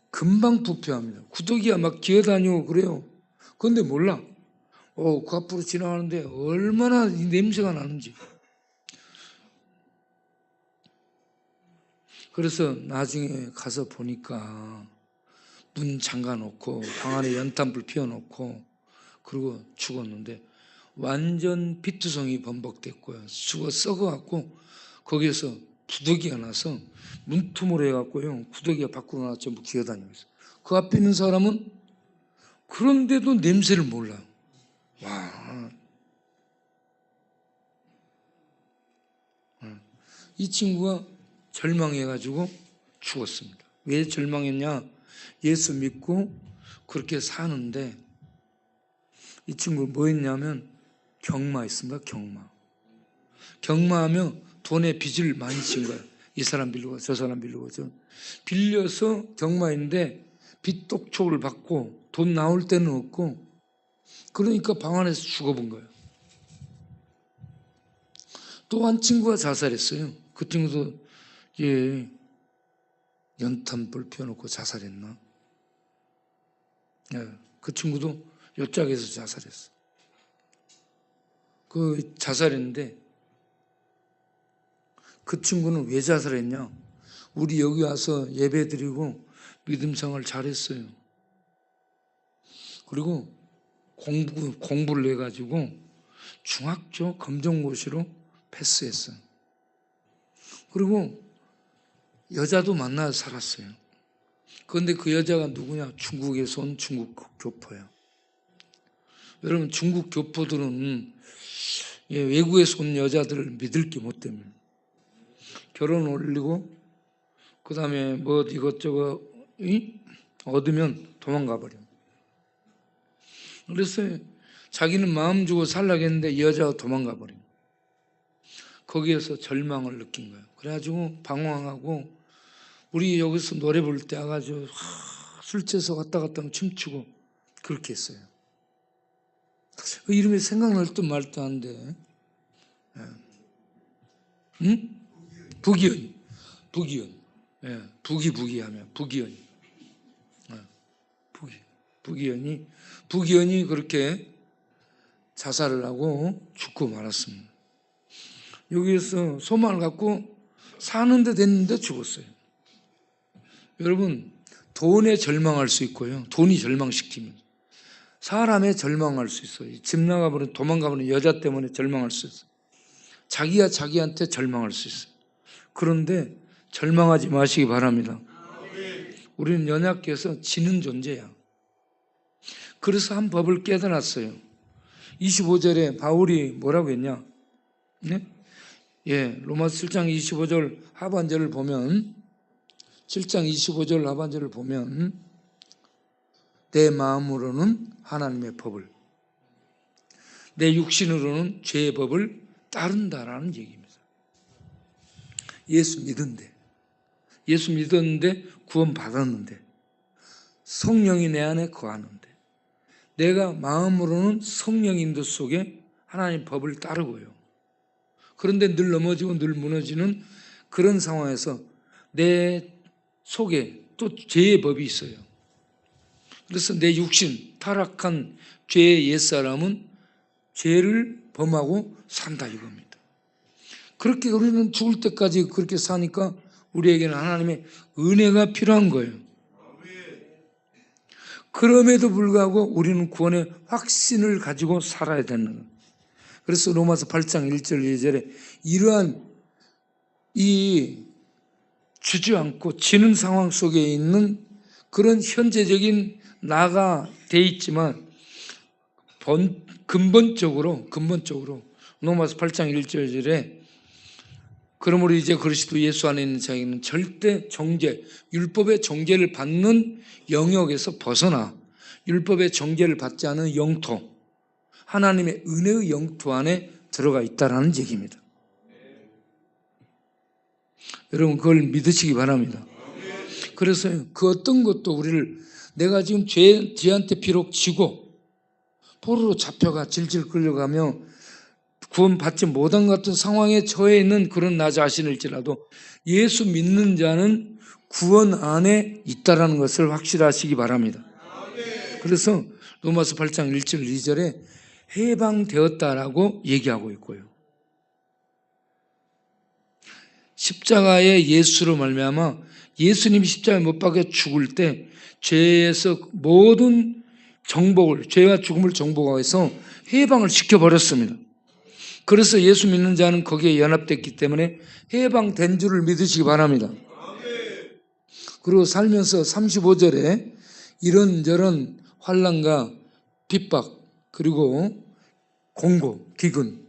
금방 부패합니다. 구더기가 막 기어다니고 그래요. 그런데 몰라. 그 앞으로 지나가는데 얼마나 이 냄새가 나는지. 그래서 나중에 가서 보니까 문 잠가놓고 방 안에 연탄불 피워놓고 그리고 죽었는데 완전 피투성이 범벅됐고요. 죽어 썩어갖고 거기에서 부더기가 나서 문틈으로 해갖고요. 구더기가 밖으로 나와 전부 기어다니고 있어요. 그 앞에 있는 사람은 그런데도 냄새를 몰라요. 와. 이 친구가 절망해가지고 죽었습니다. 왜 절망했냐? 예수 믿고 그렇게 사는데 이 친구 뭐 했냐면 경마했습니다. 경마하며 돈에 빚을 많이 진 거예요. 이 사람 빌리고 저 사람 빌리고 빌려서 경마했는데 빚 똑촉을 받고 돈 나올 때는 없고 그러니까 방 안에서 죽어본 거예요. 또 한 친구가 자살했어요. 그 친구도 연탄불 피워놓고 자살했나? 그 친구도 요짝에서 자살했어. 그 자살했는데 그 친구는 왜 자살했냐? 우리 여기 와서 예배드리고 믿음생활 잘했어요. 그리고 공부를 해가지고 중학교 검정고시로 패스했어요. 그리고 여자도 만나서 살았어요. 그런데 그 여자가 누구냐? 중국에서 온 중국 교포예요. 여러분, 중국 교포들은 외국에서 온 여자들을 믿을 게 못 됩니다. 결혼 올리고 그 다음에 뭐 이것저것 얻으면 도망가 버려. 그래서 자기는 마음 주고 살라고 했는데 이 여자가 도망가 버려. 거기에서 절망을 느낀 거예요. 그래가지고 방황하고 우리 여기서 노래 부를 때 와가지고 술 취해서 왔다 갔다 하면 춤추고 그렇게 했어요. 그 이름이 생각날 듯 말 듯 한데 응? 부기현. 부기하면 부기현. 부기현이 그렇게 자살을 하고 죽고 말았습니다. 여기에서 소망을 갖고 사는데 됐는데 죽었어요. 여러분, 돈에 절망할 수 있고요. 돈이 절망시키면 사람에 절망할 수 있어요. 집 나가버린 도망가버린 여자 때문에 절망할 수 있어요. 자기가 자기한테 절망할 수 있어요. 그런데 절망하지 마시기 바랍니다. 우리는 연약해서 지는 존재야. 그래서 한 법을 깨달았어요. 25절에 바울이 뭐라고 했냐? 네? 로마서 7장 25절 하반절을 보면 7장 25절 하반절을 보면 내 마음으로는 하나님의 법을 내 육신으로는 죄의 법을 따른다라는 얘기입니다. 예수 믿었는데 구원 받았는데 성령이 내 안에 거하는데 내가 마음으로는 성령 인도 속에 하나님 법을 따르고요. 그런데 늘 넘어지고 늘 무너지는 그런 상황에서 내 속에 또 죄의 법이 있어요. 그래서 내 육신, 타락한 죄의 옛사람은 죄를 범하고 산다 이겁니다. 그렇게 우리는 죽을 때까지 그렇게 사니까 우리에게는 하나님의 은혜가 필요한 거예요. 그럼에도 불구하고 우리는 구원의 확신을 가지고 살아야 되는 거예요. 그래서 로마서 8장 1절 2절에 이러한 이 주저앉고 지는 상황 속에 있는 그런 현재적인 나가 돼 있지만 근본적으로 로마서 8장 1절 2절에 그러므로 이제 그리스도 예수 안에 있는 자에게는 절대 정죄, 율법의 정죄를 받는 영역에서 벗어나 율법의 정죄를 받지 않은 영토, 하나님의 은혜의 영토 안에 들어가 있다라는 얘기입니다. 여러분 그걸 믿으시기 바랍니다. 그래서 그 어떤 것도 우리를 내가 지금 죄한테 비록 지고 포로로 잡혀가 질질 끌려가며 구원받지 못한 것 같은 상황에 처해 있는 그런 나 자신일지라도 예수 믿는 자는 구원 안에 있다라는 것을 확실하시기 바랍니다. 그래서 로마서 8장 1절 2절에 해방되었다라고 얘기하고 있고요. 십자가의 예수로 말미암아 예수님이 십자가에 못 박혀 죽을 때 죄에서 모든 정복을, 죄와 죽음을 정복해서 해방을 시켜버렸습니다. 그래서 예수 믿는 자는 거기에 연합됐기 때문에 해방된 줄을 믿으시기 바랍니다. 그리고 살면서 35절에 이런저런 환난과 핍박, 그리고 공고, 기근,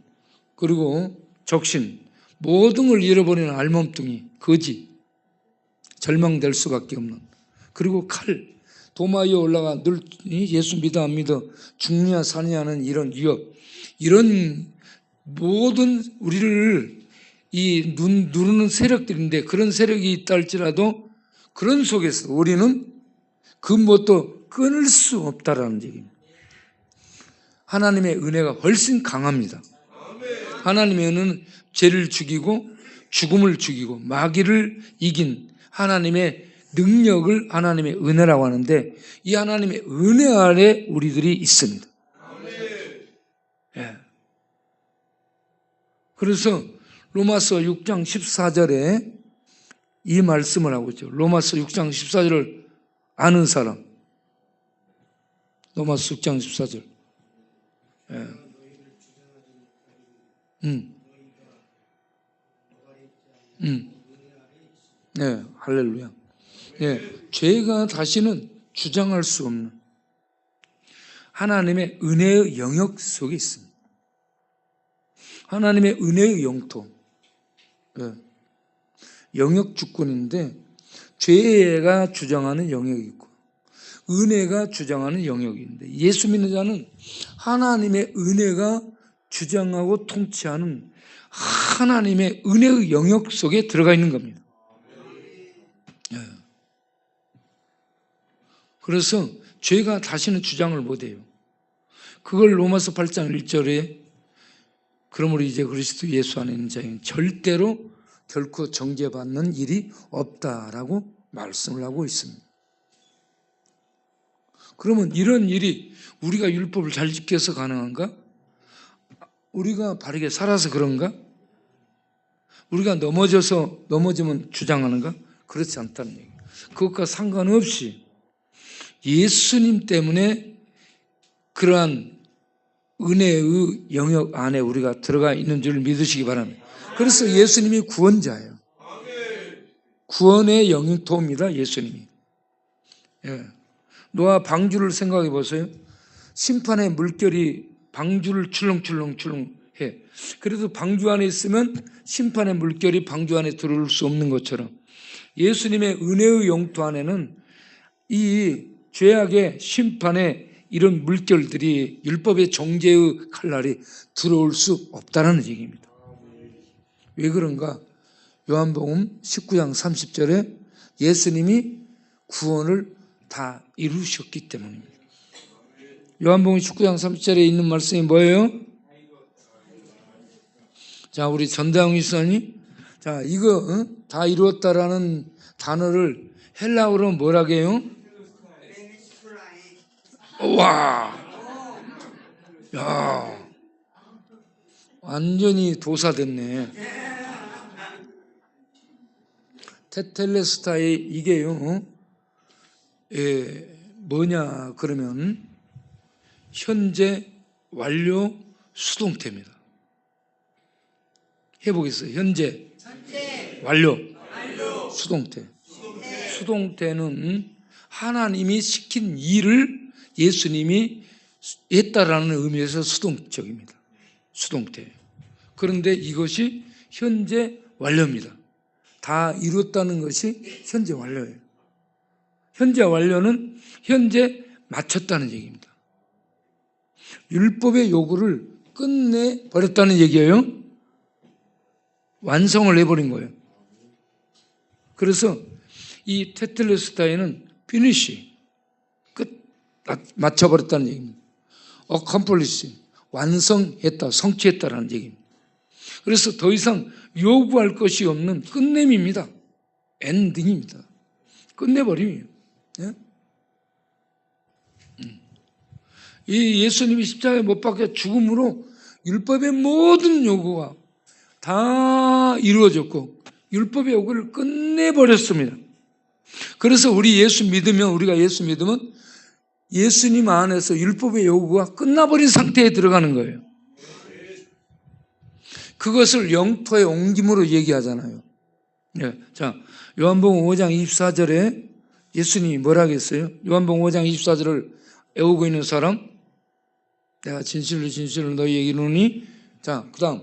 그리고 적신, 모든 걸 잃어버리는 알몸뚱이, 거지, 절망될 수밖에 없는, 그리고 칼, 도마 위에 올라가 늘 예수 믿어 안 믿어 죽느냐 사느냐는 이런 위협, 이런 모든 우리를 이 누르는 세력들인데 그런 세력이 있다 할지라도 그런 속에서 우리는 그 무엇도 끊을 수 없다라는 얘기입니다. 하나님의 은혜가 훨씬 강합니다. 하나님의 은혜는 죄를 죽이고 죽음을 죽이고 마귀를 이긴 하나님의 능력을 하나님의 은혜라고 하는데 이 하나님의 은혜 아래 우리들이 있습니다. 예. 그래서 로마서 6장 14절에 이 말씀을 하고 있죠. 로마서 6장 14절을 아는 사람. 로마서 6장 14절. 예. 네, 할렐루야. 네, 죄가 다시는 주장할 수 없는 하나님의 은혜의 영역 속에 있습니다. 하나님의 은혜의 영토. 네. 영역 주권인데 죄가 주장하는 영역이 있고 은혜가 주장하는 영역인데 예수 믿는 자는 하나님의 은혜가 주장하고 통치하는 하나님의 은혜의 영역 속에 들어가 있는 겁니다. 네. 그래서 죄가 다시는 주장을 못해요. 그걸 로마서 8장 1절에 그러므로 이제 그리스도 예수 안에 있는 자에게는 절대로 결코 정죄받는 일이 없다라고 말씀을 하고 있습니다. 그러면 이런 일이 우리가 율법을 잘 지켜서 가능한가? 우리가 바르게 살아서 그런가? 우리가 넘어지면 주장하는가? 그렇지 않다는 얘기예요. 그것과 상관없이 예수님 때문에 그러한 은혜의 영역 안에 우리가 들어가 있는 줄 믿으시기 바랍니다. 그래서 예수님이 구원자예요. 구원의 영토입니다. 예수님이. 예. 노아 방주를 생각해 보세요. 심판의 물결이 방주를 출렁출렁 해. 그래도 방주 안에 있으면 심판의 물결이 방주 안에 들어올 수 없는 것처럼 예수님의 은혜의 영토 안에는 이 죄악의 심판의 이런 물결들이 율법의 정죄의 칼날이 들어올 수 없다는 얘기입니다. 왜 그런가? 요한복음 19장 30절에 예수님이 구원을 다 이루셨기 때문입니다. 요한복음 19장 30절에 있는 말씀이 뭐예요? 자, 우리 전다영 이사님, 자, 이거 다 이루었다라는 단어를 헬라어로 뭐라고 해요? 와, 야, 완전히 도사됐네. 테텔레스타이 이게요. 뭐냐 그러면 현재 완료 수동태입니다. 해보겠어요. 현재 완료 수동태. 수동태는 하나님이 시킨 일을 예수님이 했다라는 의미에서 수동적입니다. 수동태. 그런데 이것이 현재 완료입니다. 다 이뤘다는 것이 현재 완료예요. 현재 완료는 현재 마쳤다는 얘기입니다. 율법의 요구를 끝내버렸다는 얘기예요. 완성을 해버린 거예요. 그래서 이 테텔레스타이는 피니시, 끝, 맞춰버렸다는 얘기입니다. accomplish, 완성했다, 성취했다라는 얘기입니다. 그래서 더 이상 요구할 것이 없는 끝냄입니다. 엔딩입니다. 끝내버림이에요. 예? 이 예수님이 십자가에 못 박혀 죽음으로 율법의 모든 요구가 다 이루어졌고 율법의 요구를 끝내버렸습니다. 그래서 우리가 예수 믿으면 예수님 안에서 율법의 요구가 끝나버린 상태에 들어가는 거예요. 그것을 영토의 옮김으로 얘기하잖아요. 네. 자, 요한복음 5장 24절에 예수님이 뭐라 했어요? 요한복음 5장 24절을 외우고 있는 사람? 내가 진실로 진실로 너희에게 이르노니. 자, 그 다음.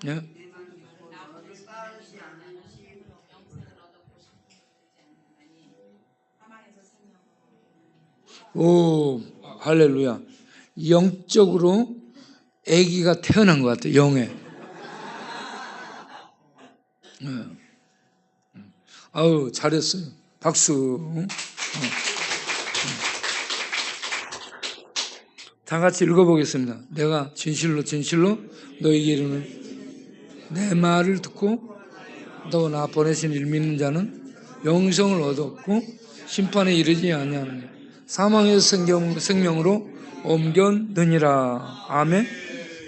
네. 오, 할렐루야. 영적으로 아기가 태어난 것 같아요. 영에. 네. 아우, 잘했어요. 박수. 다 같이 읽어보겠습니다. 내가 진실로 진실로 너희에게 이르노니 내 말을 듣고 또 나 보내신 일 믿는 자는 영생을 얻었고 심판에 이르지 아니하느니 사망에서 생명으로 옮겼느니라. 아멘.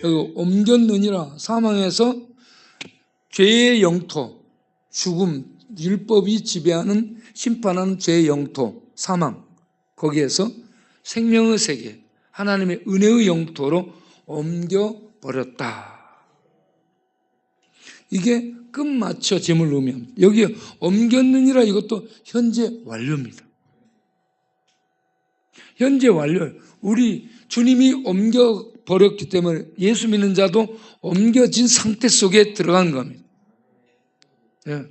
여기 옮겼느니라. 사망에서 죄의 영토, 죽음, 율법이 지배하는 심판하는 죄의 영토, 사망, 거기에서 생명의 세계, 하나님의 은혜의 영토로 옮겨버렸다. 이게 끝마쳐짐을 의미합니다. 여기에 옮겼느니라 이것도 현재 완료입니다. 현재 완료예요. 우리 주님이 옮겨버렸기 때문에 예수 믿는 자도 옮겨진 상태 속에 들어간 겁니다. 네.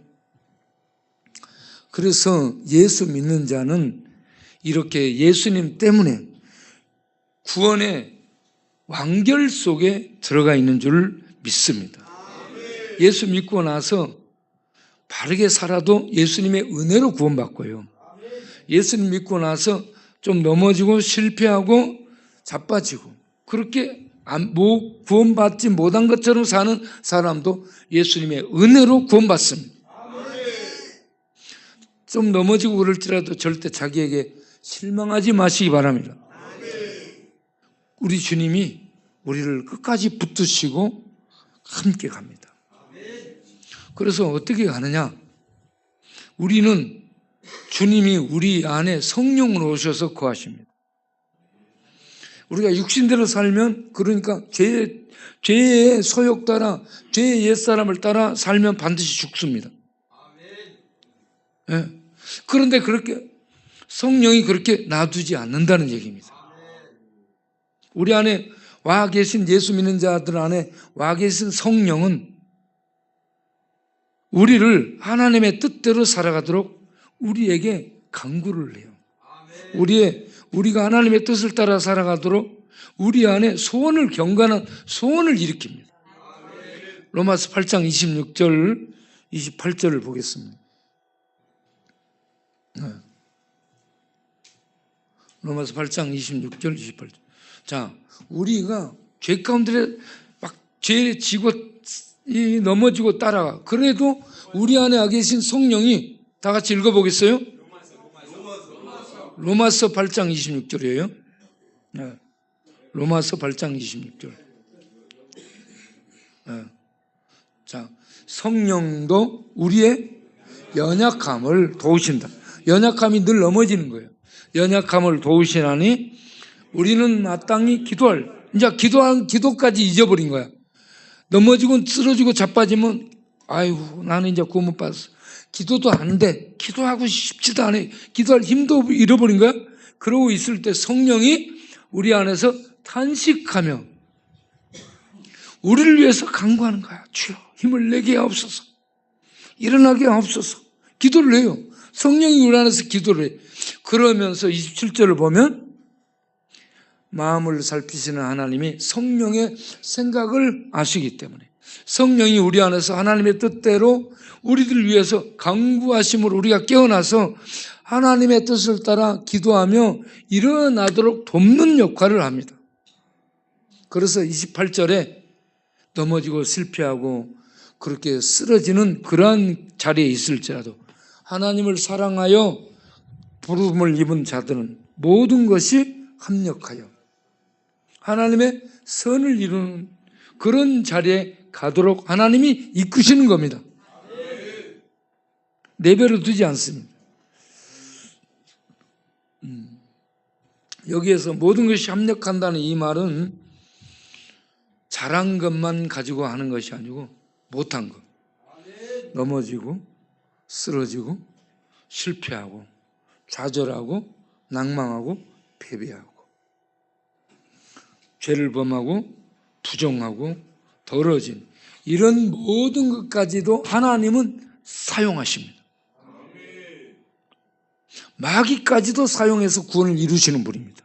그래서 예수 믿는 자는 이렇게 예수님 때문에 구원의 완결 속에 들어가 있는 줄 믿습니다. 예수 믿고 나서 바르게 살아도 예수님의 은혜로 구원받고요. 예수님 믿고 나서 좀 넘어지고 실패하고 자빠지고 그렇게 구원받지 못한 것처럼 사는 사람도 예수님의 은혜로 구원받습니다. 좀 넘어지고 그럴지라도 절대 자기에게 실망하지 마시기 바랍니다. 우리 주님이 우리를 끝까지 붙드시고 함께 갑니다. 그래서 어떻게 가느냐? 우리는 주님이 우리 안에 성령으로 오셔서 거하십니다. 우리가 육신대로 살면 그러니까 죄의 소욕 따라 죄의 옛사람을 따라 살면 반드시 죽습니다. 네. 그런데 그렇게 성령이 그렇게 놔두지 않는다는 얘기입니다. 우리 안에 와 계신 예수 믿는 자들 안에 와 계신 성령은 우리를 하나님의 뜻대로 살아가도록 우리에게 강구를 해요. 우리가 하나님의 뜻을 따라 살아가도록 우리 안에 소원을 경건한 소원을 일으킵니다. 로마서 8장 26절, 28절을 보겠습니다. 로마서 8장 26절, 28절. 자, 우리가 죄 가운데 막 죄에 지고 넘어지고 따라가. 그래도 우리 안에 와 계신 성령이 다 같이 읽어보겠어요? 로마서 8장 26절이에요. 네. 로마서 8장 26절. 네. 자, 성령도 우리의 연약함을 도우신다. 연약함이 늘 넘어지는 거예요. 연약함을 도우시나니 우리는 마땅히 이제 기도한 기도까지 잊어버린 거야. 넘어지고 쓰러지고 자빠지면 아이고 나는 이제 구원 받았어. 기도도 안 돼. 기도하고 싶지도 않아. 기도할 힘도 잃어버린 거야. 그러고 있을 때 성령이 우리 안에서 탄식하며 우리를 위해서 간구하는 거야. 주여 힘을 내게 하옵소서. 일어나게 하옵소서. 기도를 해요. 성령이 우리 안에서 기도를 해. 그러면서 27절을 보면 마음을 살피시는 하나님이 성령의 생각을 아시기 때문에 성령이 우리 안에서 하나님의 뜻대로 우리들 위해서 간구하심으로 우리가 깨어나서 하나님의 뜻을 따라 기도하며 일어나도록 돕는 역할을 합니다. 그래서 28절에 넘어지고 실패하고 그렇게 쓰러지는 그러한 자리에 있을지라도 하나님을 사랑하여 부름을 입은 자들은 모든 것이 합력하여 하나님의 선을 이루는 그런 자리에 가도록 하나님이 이끄시는 겁니다. 내버려 두지 않습니다. 여기에서 모든 것이 합력한다는 이 말은 잘한 것만 가지고 하는 것이 아니고 못한 것. 넘어지고 쓰러지고 실패하고 좌절하고 낭망하고 패배하고 죄를 범하고 부정하고 더러진 이런 모든 것까지도 하나님은 사용하십니다. 마귀까지도 사용해서 구원을 이루시는 분입니다.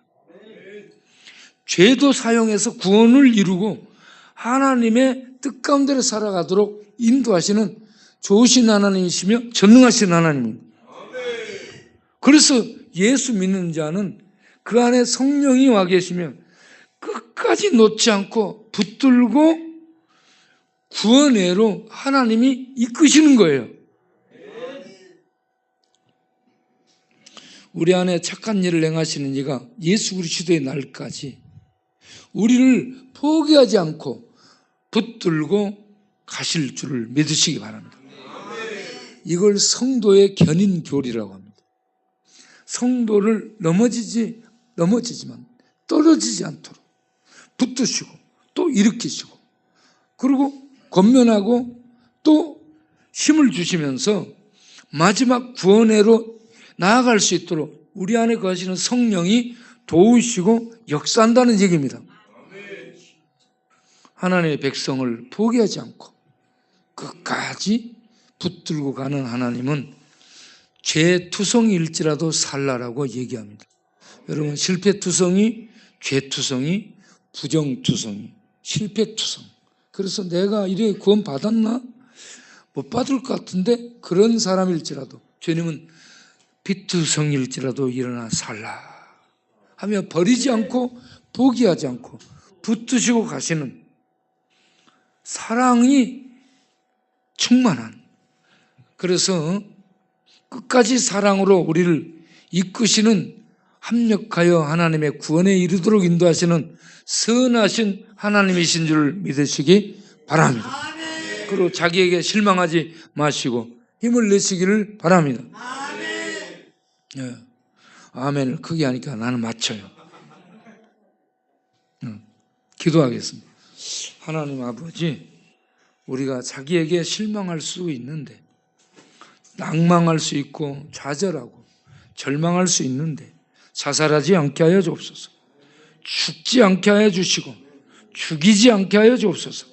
죄도 사용해서 구원을 이루고 하나님의 뜻 가운데로 살아가도록 인도하시는 좋으신 하나님이시며 전능하신 하나님입니다. 그래서 예수 믿는 자는 그 안에 성령이 와 계시면 끝까지 놓지 않고 붙들고 구원회로 하나님이 이끄시는 거예요. 우리 안에 착한 일을 행하시는 이가 예수 그리스도의 날까지 우리를 포기하지 않고 붙들고 가실 줄을 믿으시기 바랍니다. 이걸 성도의 견인교리라고 합니다. 성도를 넘어지지만 떨어지지 않도록 붙드시고 또 일으키시고 그리고 권면하고 또 힘을 주시면서 마지막 구원회로 나아갈 수 있도록 우리 안에 거하시는 성령이 도우시고 역사한다는 얘기입니다. 하나님의 백성을 포기하지 않고 끝까지 붙들고 가는 하나님은 죄투성이일지라도 살라라고 얘기합니다. 여러분 실패투성이, 죄투성이, 부정투성이, 실패투성. 그래서 내가 이래 구원 받았나? 못 받을 것 같은데 그런 사람일지라도 주님은 비투성일지라도 일어나 살라 하며 버리지 않고 포기하지 않고 붙드시고 가시는 사랑이 충만한 그래서 끝까지 사랑으로 우리를 이끄시는 합력하여 하나님의 구원에 이르도록 인도하시는 선하신 하나님이신 줄 믿으시기 바랍니다. 그리고 자기에게 실망하지 마시고 힘을 내시기를 바랍니다. 네. 아멘을 크게 하니까 나는 맞춰요. 기도하겠습니다. 하나님 아버지, 우리가 자기에게 실망할 수 있는데 낭망할 수 있고 좌절하고 절망할 수 있는데 자살하지 않게 하여 주옵소서. 죽지 않게 하여 주시고 죽이지 않게 하여 주옵소서.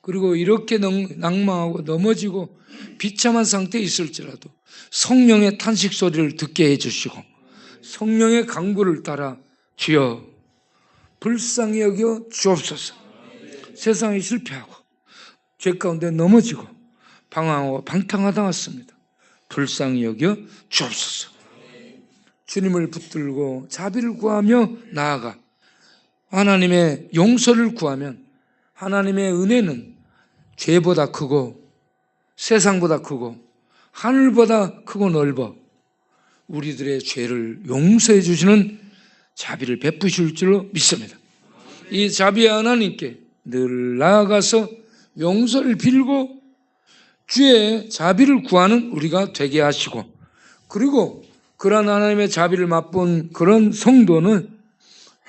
그리고 이렇게 낭망하고 넘어지고 비참한 상태에 있을지라도 성령의 탄식 소리를 듣게 해주시고 성령의 강구를 따라 주여 불쌍히 여겨 주옵소서. 세상에 실패하고 죄 가운데 넘어지고 방황하고 방탕하다 왔습니다. 불쌍히 여겨 주옵소서. 주님을 붙들고 자비를 구하며 나아가 하나님의 용서를 구하면 하나님의 은혜는 죄보다 크고 세상보다 크고 하늘보다 크고 넓어 우리들의 죄를 용서해 주시는 자비를 베푸실 줄로 믿습니다. 이 자비의 하나님께 늘 나아가서 용서를 빌고 주의 자비를 구하는 우리가 되게 하시고 그리고 그런 하나님의 자비를 맛본 그런 성도는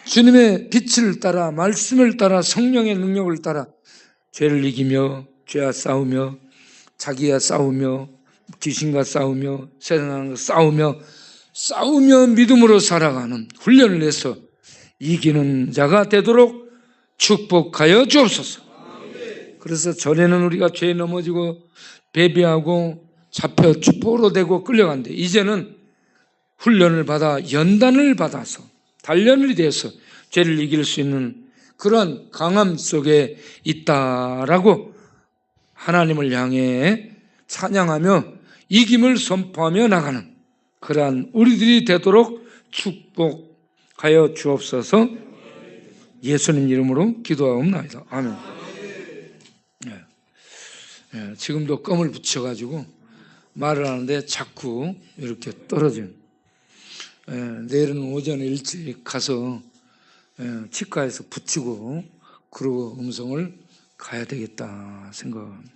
주님의 빛을 따라, 말씀을 따라, 성령의 능력을 따라 죄를 이기며, 죄와 싸우며, 자기와 싸우며, 귀신과 싸우며, 세상과 싸우며 믿음으로 살아가는 훈련을 해서 이기는 자가 되도록 축복하여 주옵소서. 그래서 전에는 우리가 죄에 넘어지고 배배하고 잡혀 축복으로 되고 끌려간대. 이제는 훈련을 받아 연단을 받아서 단련이 돼서 죄를 이길 수 있는 그런 강함 속에 있다라고 하나님을 향해 찬양하며 이김을 선포하며 나가는 그러한 우리들이 되도록 축복하여 주옵소서. 예수님 이름으로 기도하옵나이다. 아멘. 지금도 껌을 붙여가지고 말을 하는데 자꾸 이렇게 떨어져요. 내일은 오전에 일찍 가서 치과에서 붙이고 그러고 음성을 가야 되겠다 생각합니다.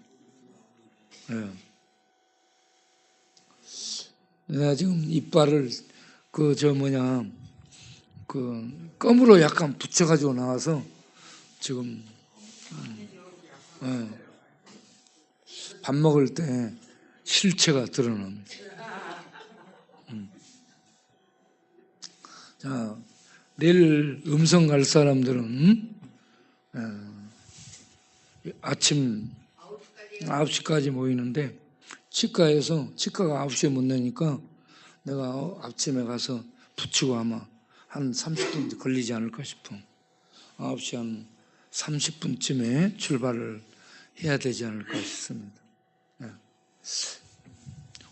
내가 지금 이빨을 껌으로 약간 붙여가지고 나와서 지금 밥 먹을 때 실체가 드러납니다. 자, 내일 음성 갈 사람들은 아침 9시까지 모이는데 치과가 9시에 못 내니까 내가 아침에 가서 붙이고 아마 한 30분 걸리지 않을까 싶어. 9시 한 30분쯤에 출발을 해야 되지 않을까 싶습니다.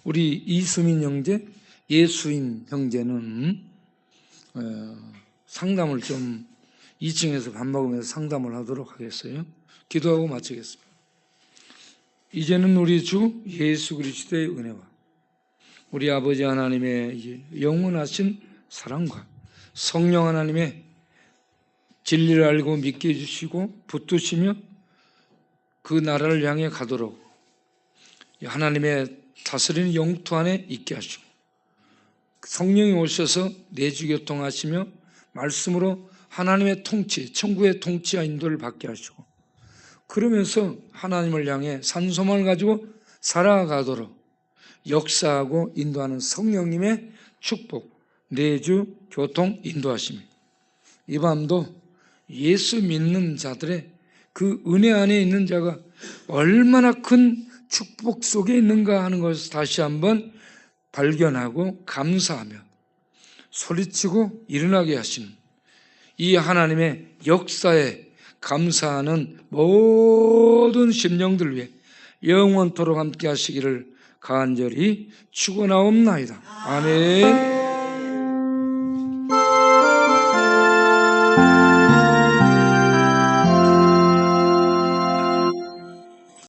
우리 이수민 형제, 예수인 형제는 상담을 좀 2층에서 밥 먹으면서 상담을 하도록 하겠어요. 기도하고 마치겠습니다. 이제는 우리 주 예수 그리스도의 은혜와 우리 아버지 하나님의 영원하신 사랑과 성령 하나님의 진리를 알고 믿게 해주시고 붙드시며 그 나라를 향해 가도록 하나님의 다스리는 영토 안에 있게 하시고 성령이 오셔서 내주교통하시며 말씀으로 하나님의 통치, 천국의 통치와 인도를 받게 하시고 그러면서 하나님을 향해 산소망을 가지고 살아가도록 역사하고 인도하는 성령님의 축복, 내주, 교통, 인도하심입니다. 이 밤도 예수 믿는 자들의 그 은혜 안에 있는 자가 얼마나 큰 축복 속에 있는가 하는 것을 다시 한번 발견하고 감사하며 소리치고 일어나게 하시는 이 하나님의 역사에 감사하는 모든 심령들 위해 영원토록 함께 하시기를 간절히 축원하옵나이다. 아멘.